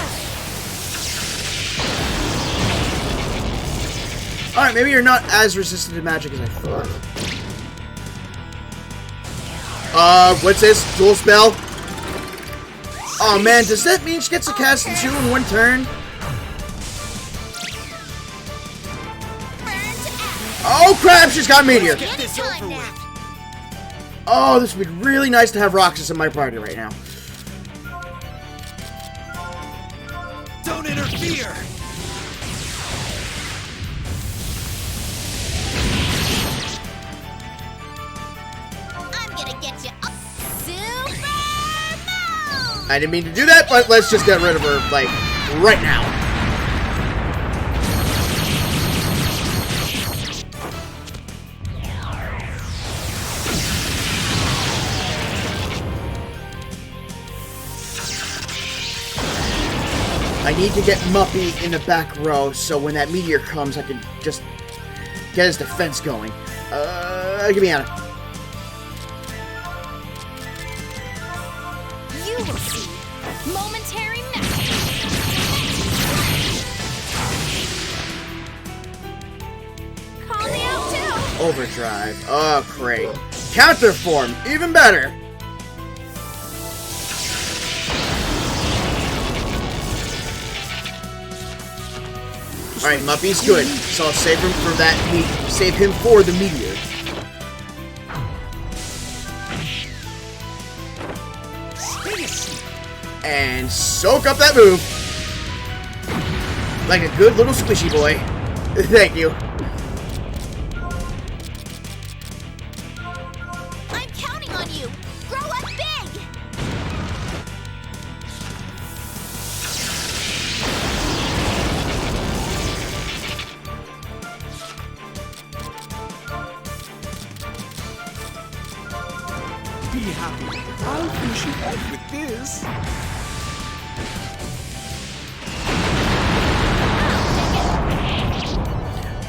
Alright, maybe you're not as resistant to magic as I thought. What's this? Dual spell? Oh man, does that mean she gets to cast 2 in one turn? Burn to ash. Oh crap, she's got Meteor! Get this Anytime over now. with. Oh, this would be really nice to have Roxas in my party right now. Don't interfere. I'm gonna get you up. Super move! I didn't mean to do that, but let's just get rid of her, like, right now. I need to get Muppy in the back row, so when that meteor comes, I can just get his defense going. Give me Anna. You will see. Momentary mastery. Call me out too. Overdrive. Oh, great. Counter form, even better. All right, Muppy's good, so I'll save him for that. Save him for the meteor. And soak up that move. Like a good little squishy boy. Thank you. I'm counting on you. Grow up big. Be happy. I'll finish you off with this.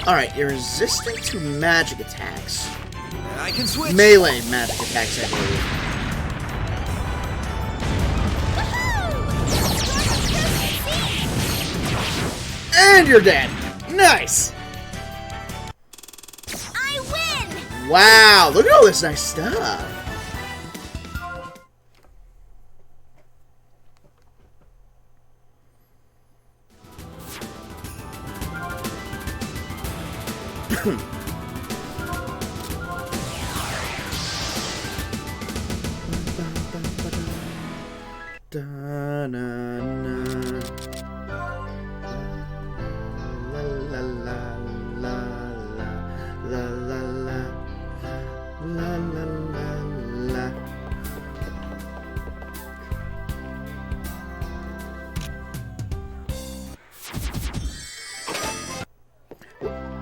Alright, you're resistant to magic attacks. I can switch. Melee magic attacks, I believe. Woohoo! And you're dead! Nice! I win! Wow, look at all this nice stuff.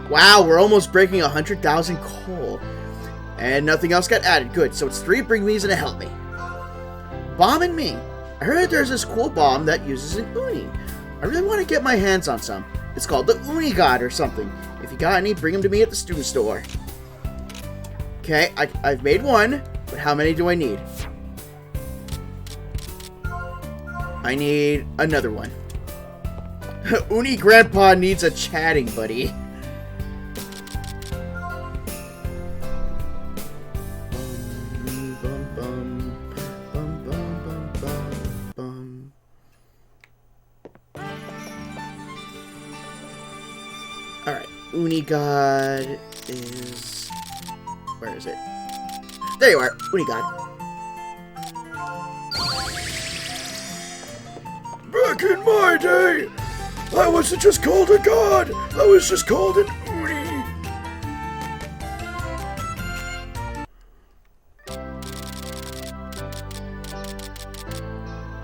Wow, we're almost breaking 100,000 coal. And nothing else got added. Good, so it's 3 bring me's and a help me. Bomb and me. I heard there's this cool bomb that uses an uni. I really want to get my hands on some. It's called the Uni God or something. If you got any, bring them to me at the student store. Okay, I've made one, but how many do I need? I need another one. Uni Grandpa needs a chatting buddy. Alright, Uni God is... Where is it? There you are, Uni God. Back in my day, I wasn't just called a god, I was just called an Uni.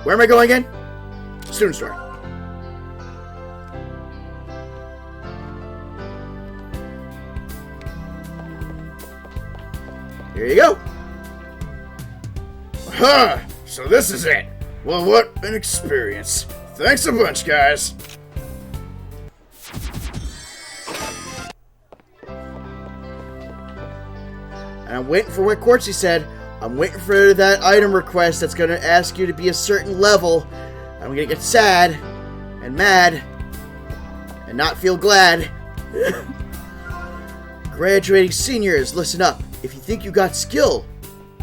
Where am I going again? Student store. Here you go. Huh, so this is it. Well, what an experience. Thanks a bunch, guys. And I'm waiting for what Quartzy said. I'm waiting for that item request that's going to ask you to be a certain level. I'm going to get sad and mad and not feel glad. Graduating seniors, listen up. If you think you got skill,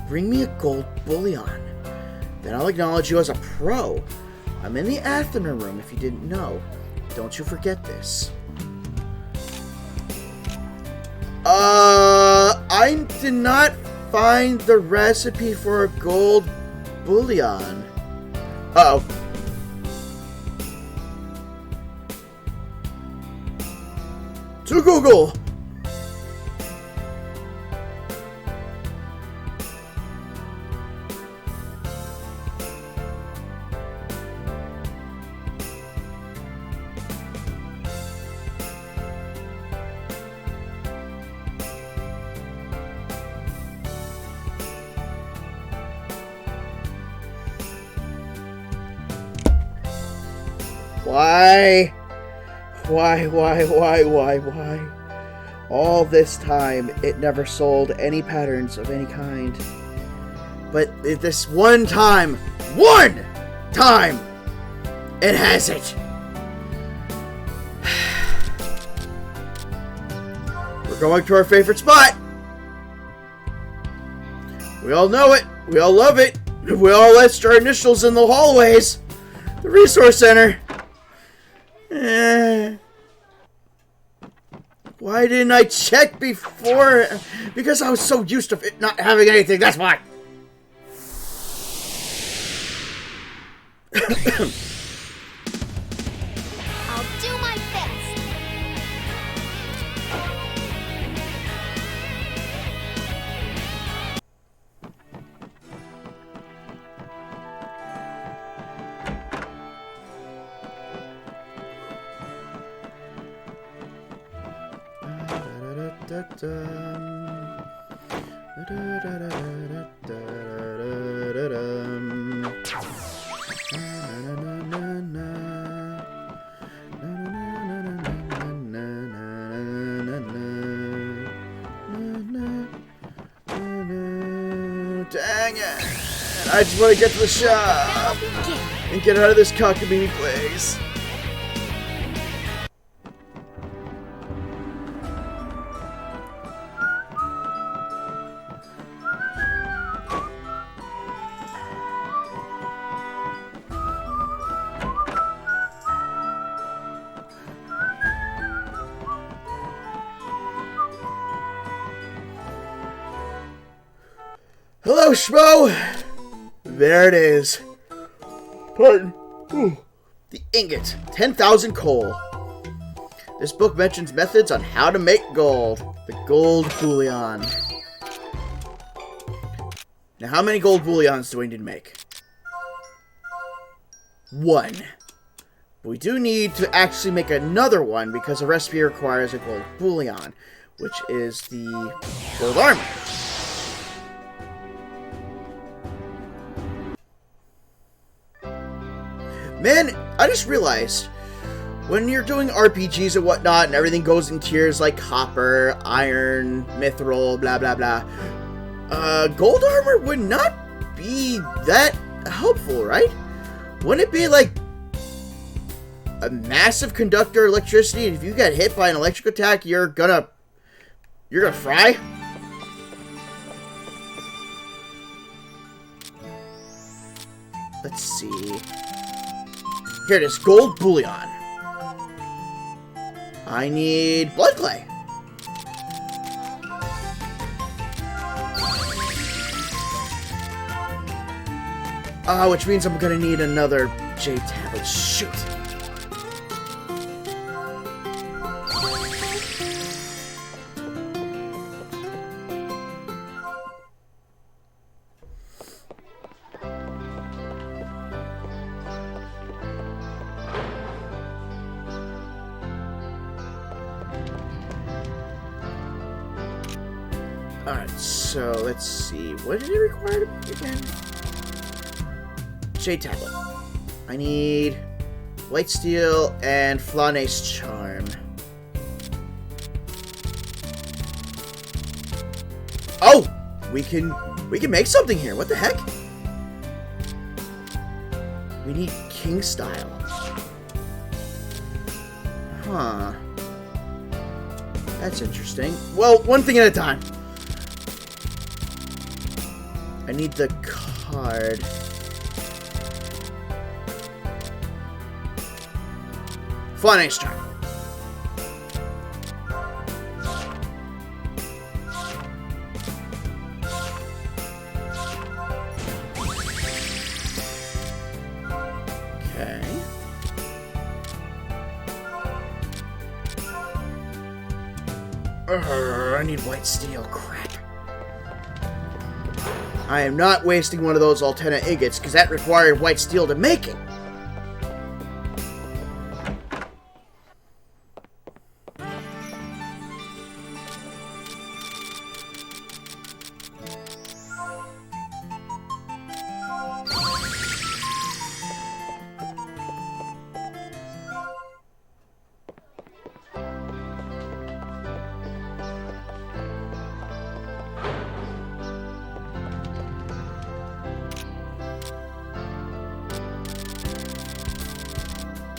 bring me a gold bullion. Then I'll acknowledge you as a pro. I'm in the Athena room if you didn't know. Don't you forget this. I did not find the recipe for a gold bullion. Uh-oh. To Google! Why? Why? All this time, it never sold any patterns of any kind. But this one time, it has it. We're going to our favorite spot. We all know it. We all love it. We all etched our initials in the hallways. The Resource Center. Why didn't I check before? Because I was so used to it not having anything, that's why. I'll do my best. Dang it! I just want to get to the shop and get out of this cockamamie place. Hello, Schmo! There it is. Pardon. The ingot. 10,000 coal. This book mentions methods on how to make gold. The gold bullion. Now, how many gold bullions do we need to make? 1. But we do need to actually make another one because a recipe requires a gold bullion, which is the gold armor. Man, I just realized, when you're doing RPGs and whatnot, and everything goes in tiers like copper, iron, mithril, blah blah blah, gold armor would not be that helpful, right? Wouldn't it be like a massive conductor of electricity, and if you get hit by an electric attack, you're gonna fry? Let's see. Here it is, gold bullion. I need blood clay. Which means I'm gonna need another J tablet. Shoot. Alright, so let's see. What did it require to make again? Shade tablet. I need white steel and Flanace charm. Oh! We can make something here. What the heck? We need king style. Huh. That's interesting. Well, one thing at a time. I need the card. Flanace charm. Okay. I need white steel. Crap. I am not wasting one of those Altena ingots, because that required white steel to make it.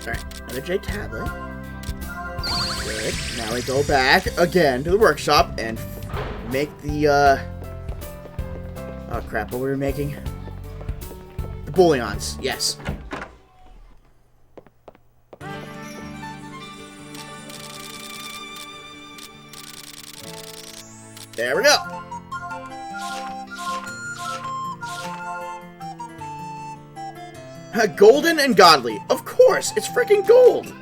Alright, another J tablet. Good. Now we go back again to the workshop and make the, oh crap, what were we making? The bullions, yes. There we go. Golden and godly. Of course, it's freaking gold.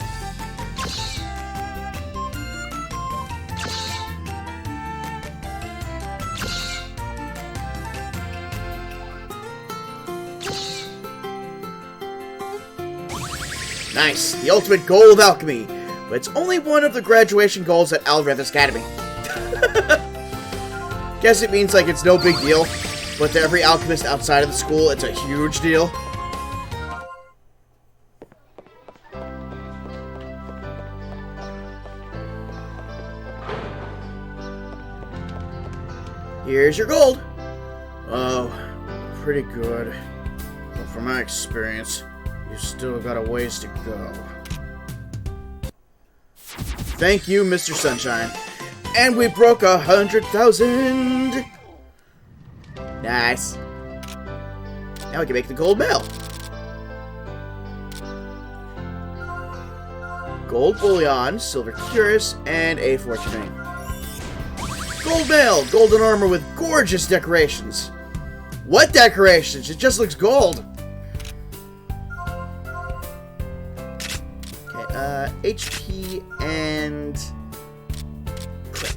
Nice, the ultimate goal of alchemy. But it's only one of the graduation goals at Alrithis Academy. Guess it means like it's no big deal, but to every alchemist outside of the school, it's a huge deal. Here's your gold. Oh, pretty good. But from my experience, you've still got a ways to go. Thank you, Mr. Sunshine. And we broke 100,000! Nice. Now we can make the gold mail. Gold bullion, silver cuirass, and a fortune ring. Gold mail! Golden armor with gorgeous decorations. What decorations? It just looks gold. Okay, HP and crit.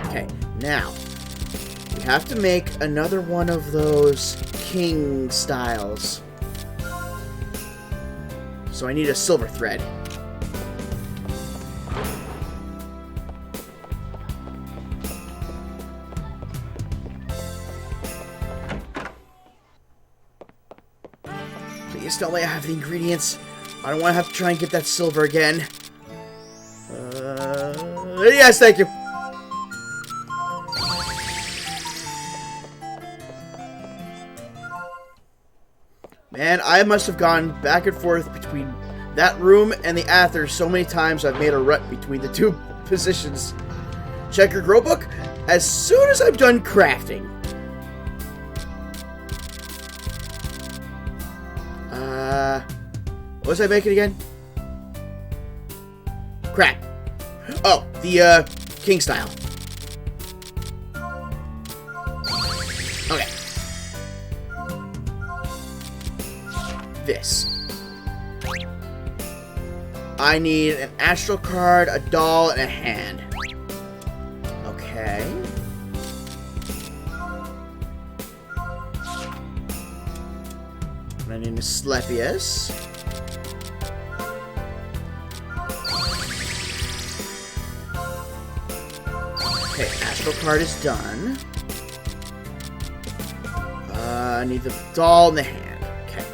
Okay, now we have to make another one of those king styles. So I need a silver thread. Please tell me I have the ingredients. I don't want to have to try and get that silver again. Yes, thank you. Man, I must have gone back and forth between that room and the Aether so many times I've made a rut between the two positions. Check your grow book as soon as I'm done crafting. What was I making again? Crap. Oh, the, king style. Okay. This. I need an astral card, a doll, and a hand. Okay. I need a Slepius. Okay, astral card is done. I need the doll and the hand. Okay.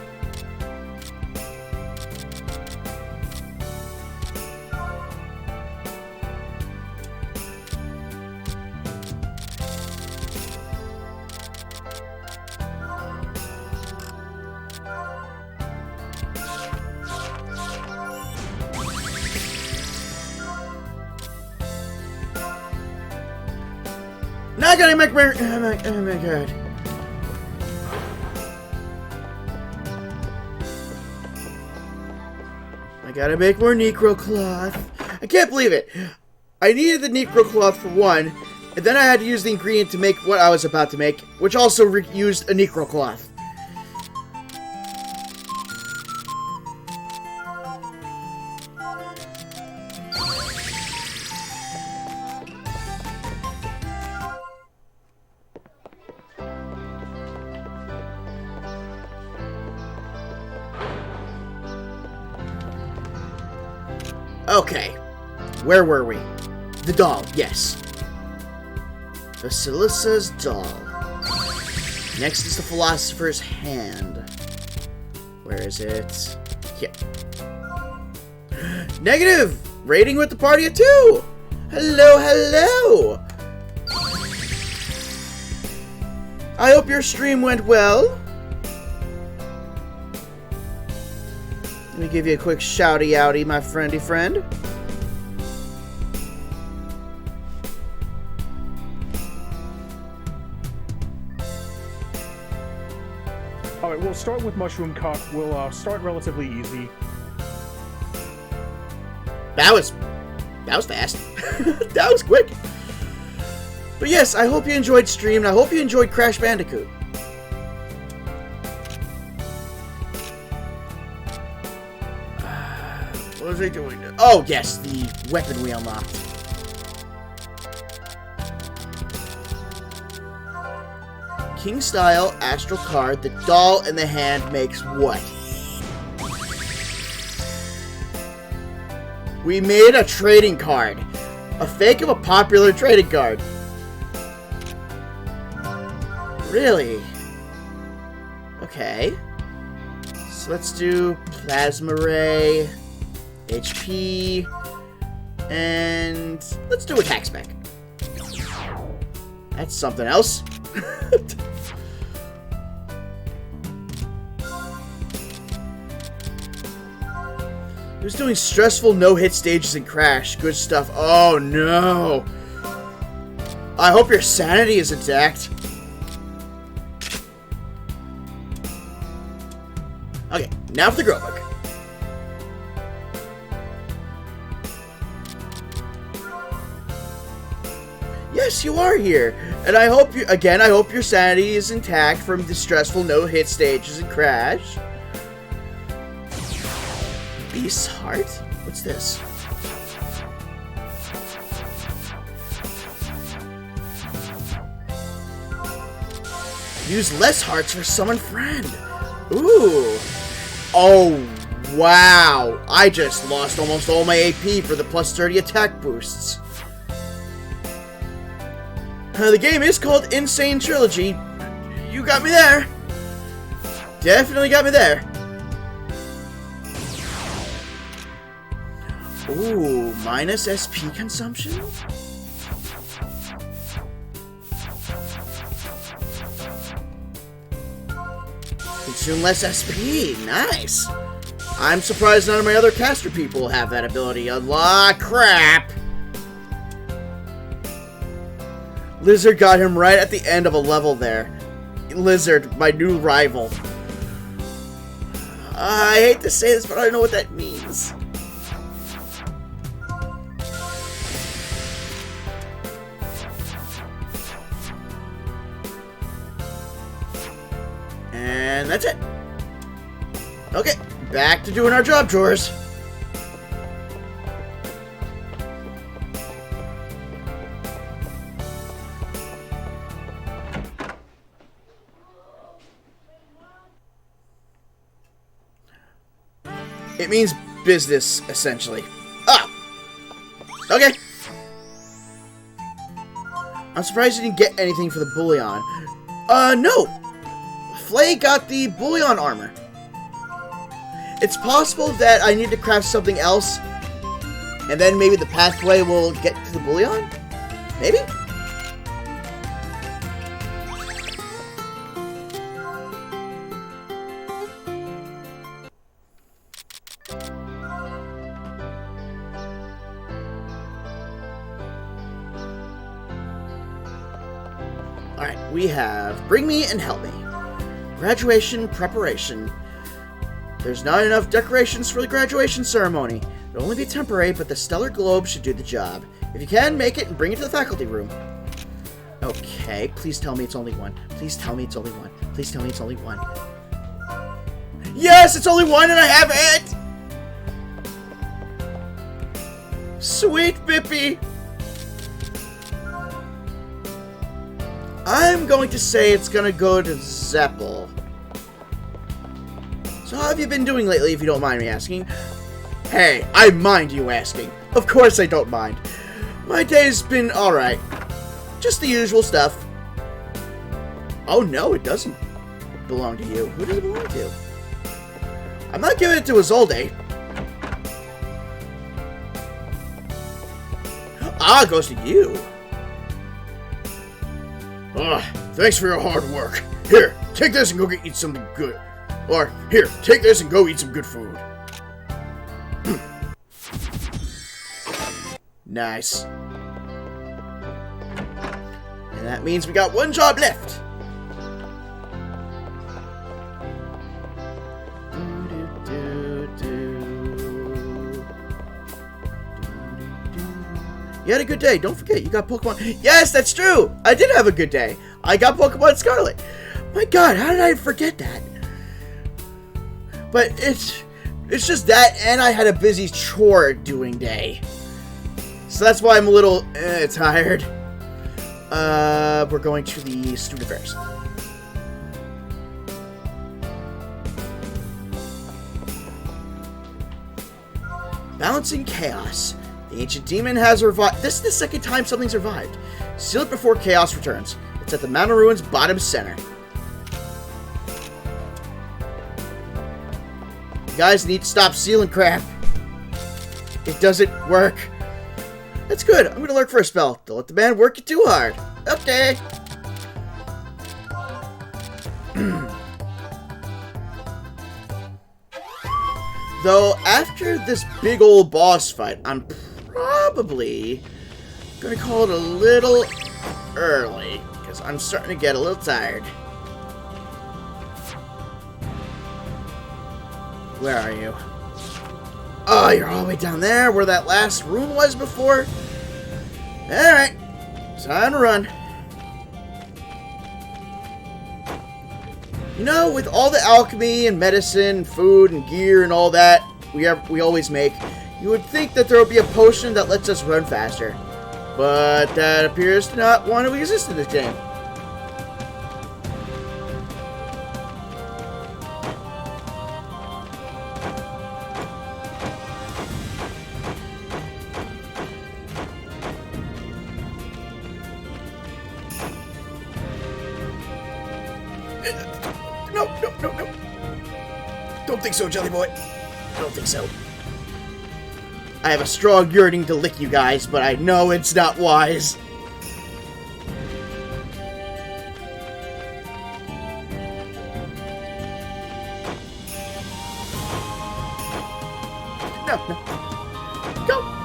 Now I gotta make my... Oh my god. I gotta make more Necro cloth. I can't believe it. I needed the Necro cloth for one, and then I had to use the ingredient to make what I was about to make, which also used a Necro cloth. Okay, where were we? The doll, yes. Vasilissa's doll. Next is the Philosopher's Hand. Where is it? Here. Negative! Rating with the party of 2! Hello, hello! I hope your stream went well. Let me give you a quick shouty-outy, my friendy friend. Alright, we'll start with Mushroom Cup. We'll start relatively easy. That was fast. That was quick. But yes, I hope you enjoyed stream, and I hope you enjoyed Crash Bandicoot. What was I doing? Oh, yes, the weapon we unlocked. King style, astral card, the doll in the hand makes what? We made a trading card. A fake of a popular trading card. Really? Okay. So let's do Plasma Ray, HP, and let's do Attack Spec. That's something else. He was doing stressful no-hit stages in Crash. Good stuff. Oh no! I hope your sanity is intact. Okay, now for the Grow Book. Yes, you are here. And I hope I hope your sanity is intact from the stressful no-hit stages and crash. Beast's heart? What's this? Use less hearts for summon friend. Ooh. Oh, wow. I just lost almost all my AP for the plus 30 attack boosts. The game is called Insane Trilogy. You got me there. Definitely got me there. Ooh, minus SP consumption? Consume less SP. Nice. I'm surprised none of my other caster people have that ability. A lot of crap. Lizard got him right at the end of a level there. Lizard, my new rival. I hate to say this, but I don't know what that means. And that's it. Okay, back to doing our job chores. It means business, essentially. Ah! Okay. I'm surprised you didn't get anything for the Bullion. No! Flay got the Bullion armor. It's possible that I need to craft something else, and then maybe the pathway will get to the Bullion? Maybe? Alright, we have Bring Me and Help Me. Graduation preparation. There's not enough decorations for the graduation ceremony. It'll only be temporary, but the stellar globe should do the job. If you can, make it and bring it to the faculty room. Okay, please tell me it's only one. Please tell me it's only one. Please tell me it's only one. Yes, it's only one and I have it! Sweet Bippy! I'm going to say it's gonna go to Zeppel. So how have you been doing lately, if you don't mind me asking? Hey, I mind you asking. Of course I don't mind. My day's been alright. Just the usual stuff. Oh no, it doesn't belong to you. Who does it belong to? I'm not giving it to Izolde. Ah, it goes to you. Thanks for your hard work. Here, take this and go eat something good. Or, here, take this and go eat some good food. Nice. And that means we got one job left. You had a good day. Don't forget, you got Pokemon. Yes, that's true. I did have a good day. I got Pokemon Scarlet. My God, how did I forget that? But it's just that, and I had a busy chore doing day. So that's why I'm a little tired. We're going to the student affairs. Balancing chaos. The ancient demon has revived. This is the second time something's revived. Seal it before chaos returns. It's at the Mountain Ruins bottom center. You guys need to stop sealing crap. It doesn't work. That's good. I'm gonna lurk for a spell. Don't let the man work it too hard. Okay. Though, after this big old boss fight, I'm probably gonna call it a little early, because I'm starting to get a little tired. Where are you? Oh, you're all the way down there, where that last room was before? Alright. Time to run. You know, with all the alchemy and medicine, food and gear and all that we always make, you would think that there would be a potion that lets us run faster. But that appears to not want to exist in this game. No. Don't think so, Jelly Boy. I don't think so. I have a strong yearning to lick you guys, but I know it's not wise. No. Go.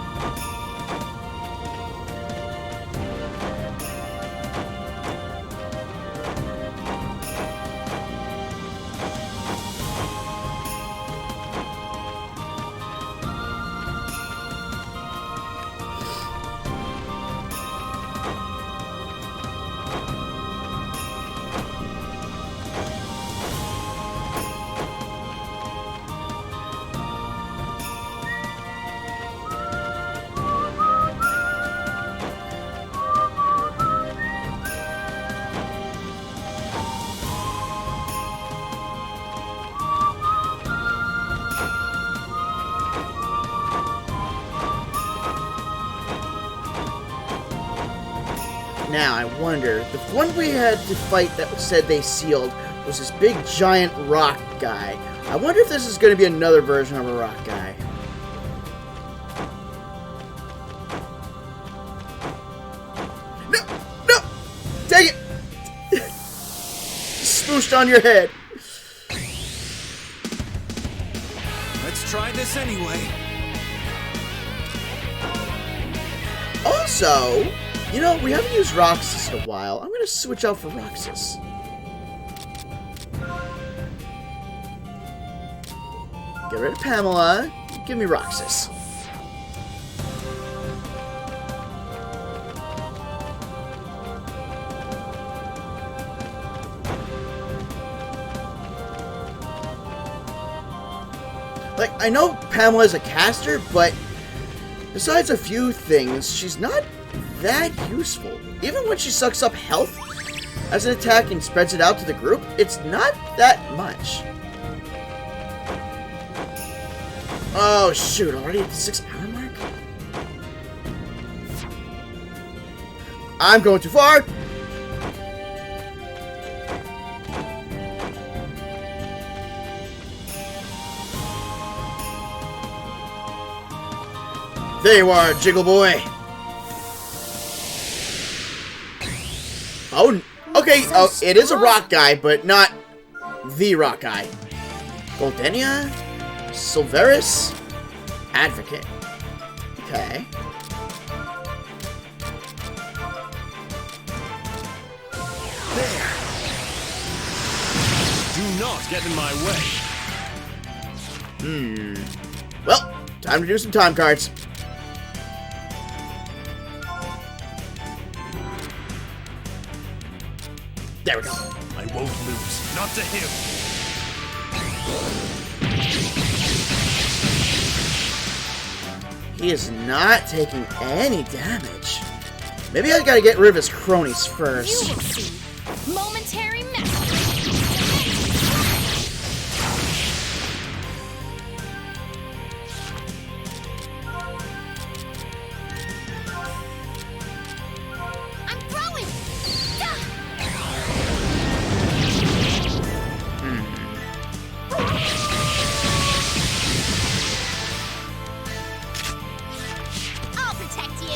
Now, I wonder, the one we had to fight that said they sealed was this big giant rock guy. I wonder if this is going to be another version of a rock guy. No! Take it! Smooshed on your head. Let's try this anyway. Also, you know, we haven't used Roxas in a while. I'm going to switch out for Roxas. Get rid of Pamela. Give me Roxas. Like, I know Pamela's a caster, but besides a few things, she's not that useful. Even when she sucks up health as an attack and spreads it out to the group, it's not that much. Oh shoot, already at the 6 power mark? I'm going too far! There you are, Jiggle Boy! Oh, okay, it is a rock guy, but not the rock guy. Goldenia? Silveris? Advocate. Okay. There. Do not get in my way. Well, time to do some time cards. There we go. I won't lose. Not to him. He is not taking any damage. Maybe I gotta get rid of his cronies You first. will see. Momentary mastery. I'm throwing. I'll protect you.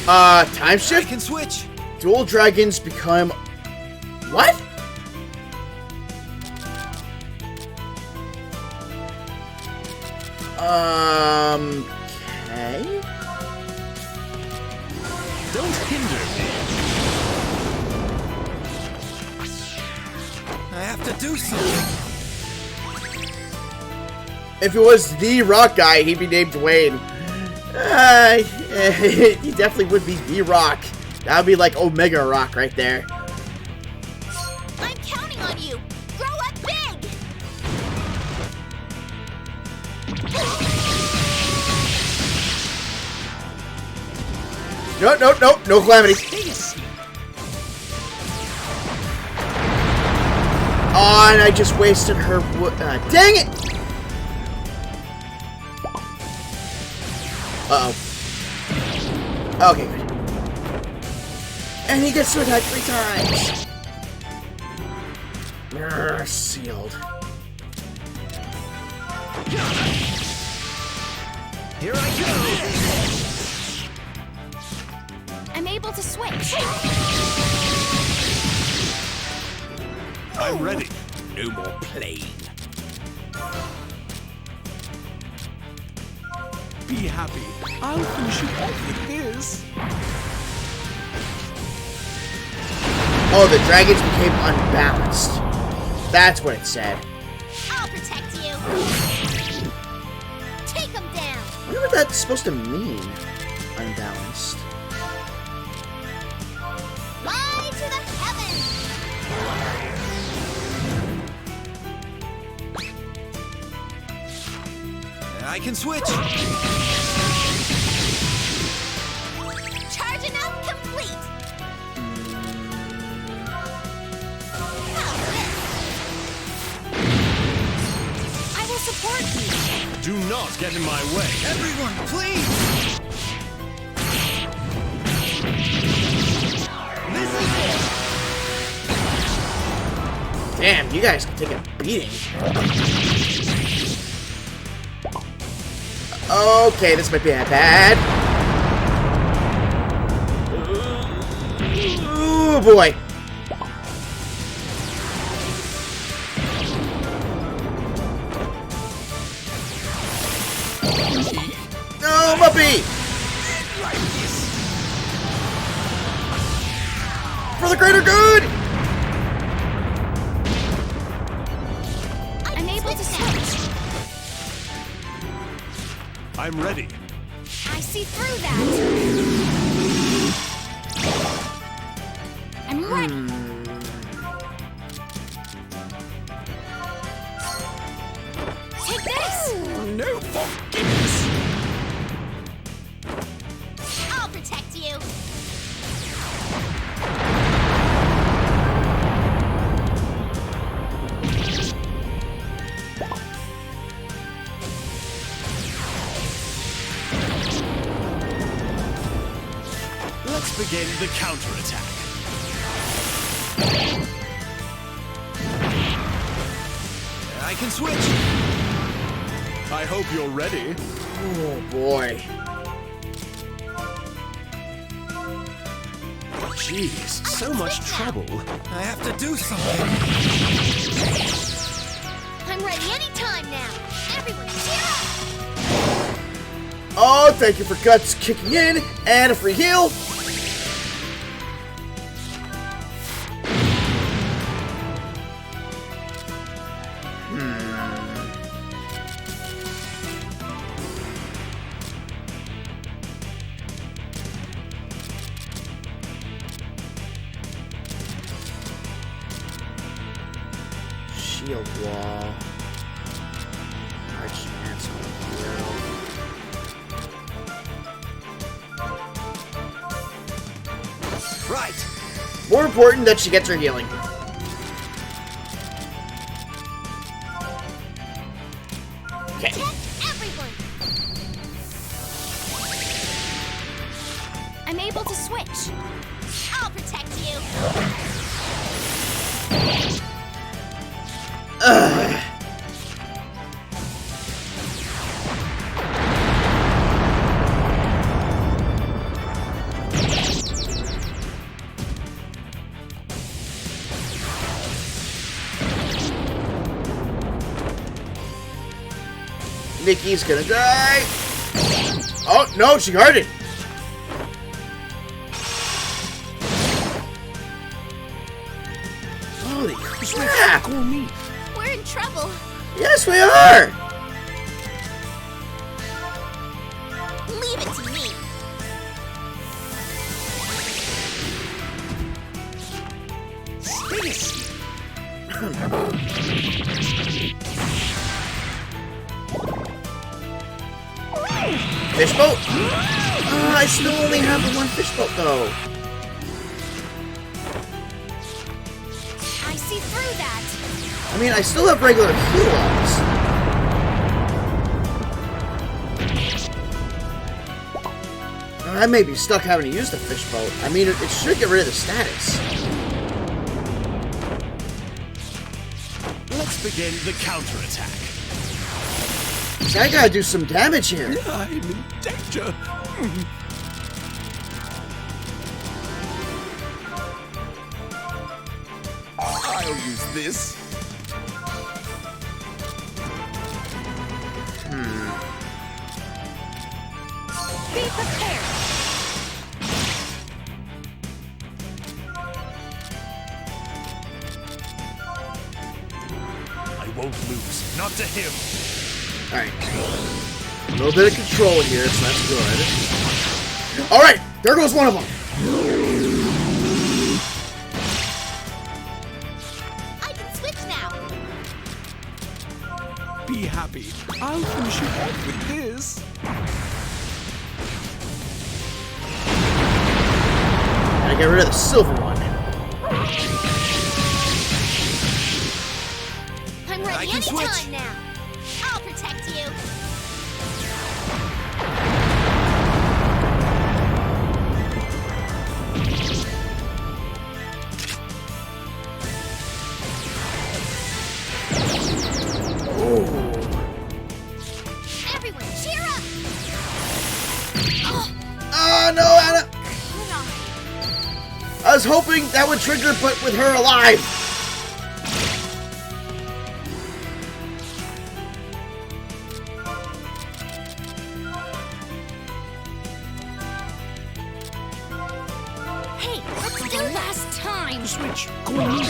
Time I shift? can switch. Dual dragons become... What? Okay. Don't hinder me. I have to do something. If it was the rock guy, he'd be named Dwayne. He definitely would be the Rock. That would be like Omega Rock right there. I'm counting on you. Grow up big. No Calamity. Oh, and I just wasted her. Dang it! Uh-oh. Okay, good. And he gets to attack 3 times. Sealed. Here I I'm able to switch. go! I'm ready. No more playing. Be happy. I'll finish you off with this. Oh, the dragons became unbalanced. That's what it said. I'll protect you. Take them down. I wonder what that's supposed to mean. Unbalanced. Fly to the heavens. I can switch. Charging up complete. How's this? I will support you. Do not get in my way. Everyone, please! This is it! Damn, you guys can take a beating. Okay, this might be bad. Oh boy. No, Muppy! For the greater good! I'm able to switch. I'm ready. I see through that. I'm ready. Take this. No forgiveness. I'll protect you. Let's begin the counterattack. I can switch. I hope you're ready. Oh boy. Jeez, so much trouble. I have to do something. I'm ready anytime now. Everyone cheer up. Oh, thank you for Guts kicking in and a free heal. Shield wall. Our chance on the hero. Right. More important that she gets her healing. Okay. Protect everyone. I'm able to switch. I'll protect you. Nikki's gonna die. Oh no, she guarded. Holy crap! We're in trouble. Yes, we are. Leave it Fishbolt? I still only have the one fishbolt though. I see through that. I mean, I still have regular heal-ups. I may be stuck having to use the fishbolt. I mean, it should get rid of the status. Let's begin the counterattack. So I gotta do some damage here. I'm in danger. I'll use this. Be prepared. I won't lose. Not to him. Alright. A little bit of control here, so that's good. Alright, there goes one of them. I can switch now. Be happy. I'll finish you off with this. Gotta get rid of the silver one. I'm ready I can anytime switch. now. I'll protect you. Everyone, cheer up! Oh no, Anna! Hold on. I was hoping that would trigger, but with her alive. Hey, let's do the last time. Switch. Go on.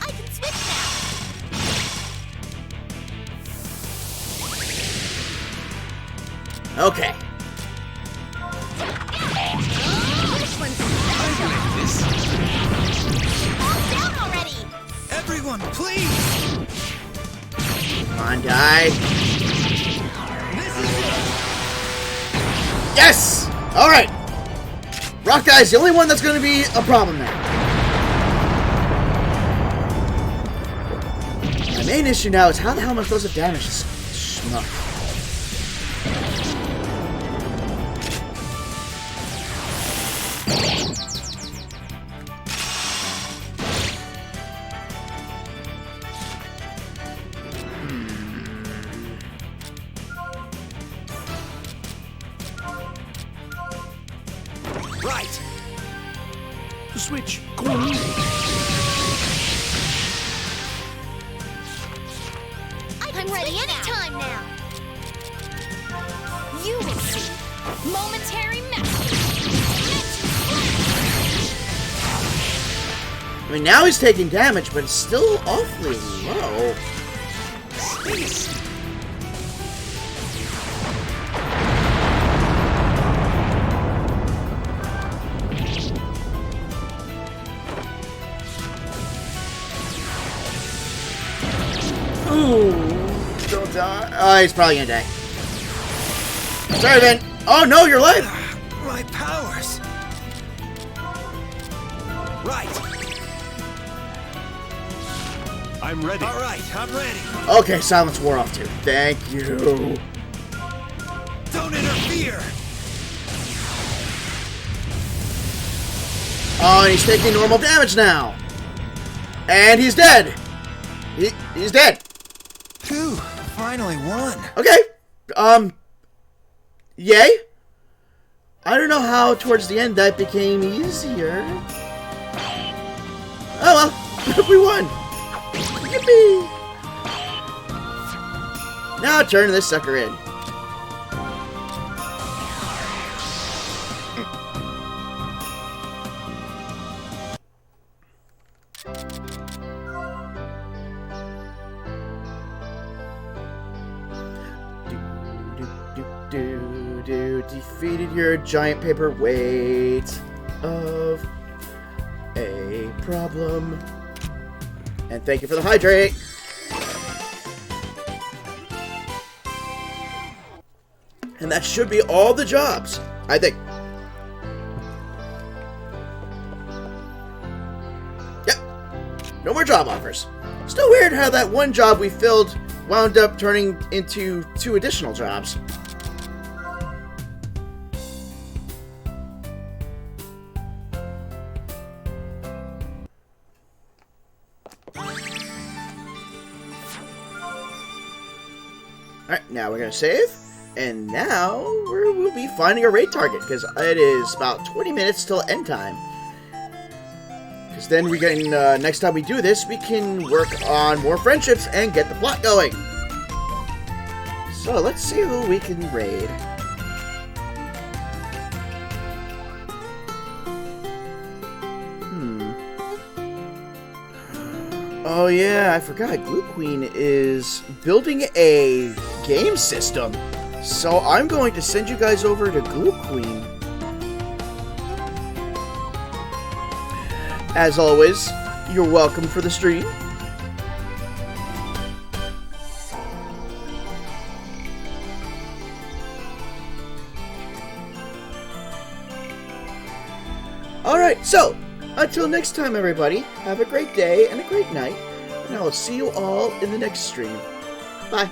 I can switch now. Okay. This one's special. This. Calm down already. Everyone, please. Come on, guy. This is it. Yes! Alright. Rock Guy's the only one that's going to be a problem now. My main issue now is how the hell am I supposed to damage this schmuck? Right. Switch. Go on. I'm ready anytime now. You will see. Momentary mastery. I mean, now he's taking damage, but it's still awfully low. Ooh, don't die. Oh, he's probably gonna die. Sorry, Ben. Oh no, you're alive. My powers. Right. I'm ready. All right, I'm ready. Okay, silence wore off too. Thank you. Don't interfere. Oh, and he's taking normal damage now. And he's dead. He's dead. Phew, finally won. Okay. Yay. I don't know how towards the end that became easier. Oh well, we won. Yippee. Now turn this sucker in. Defeated your giant paperweight of a problem. And thank you for the hydrate. And that should be all the jobs, I think. Yep. No more job offers. Still weird how that one job we filled wound up turning into 2 additional jobs. Alright, now we're going to save. And now we'll be finding a raid target, because it is about 20 minutes till end time. Because then we can, next time we do this, we can work on more friendships and get the plot going. So let's see who we can raid. Oh yeah, I forgot. Glue Queen is building a game system. So I'm going to send you guys over to Glue Queen. As always, you're welcome for the stream. Alright, so, until next time everybody, have a great day and a great night, and I will see you all in the next stream. Bye.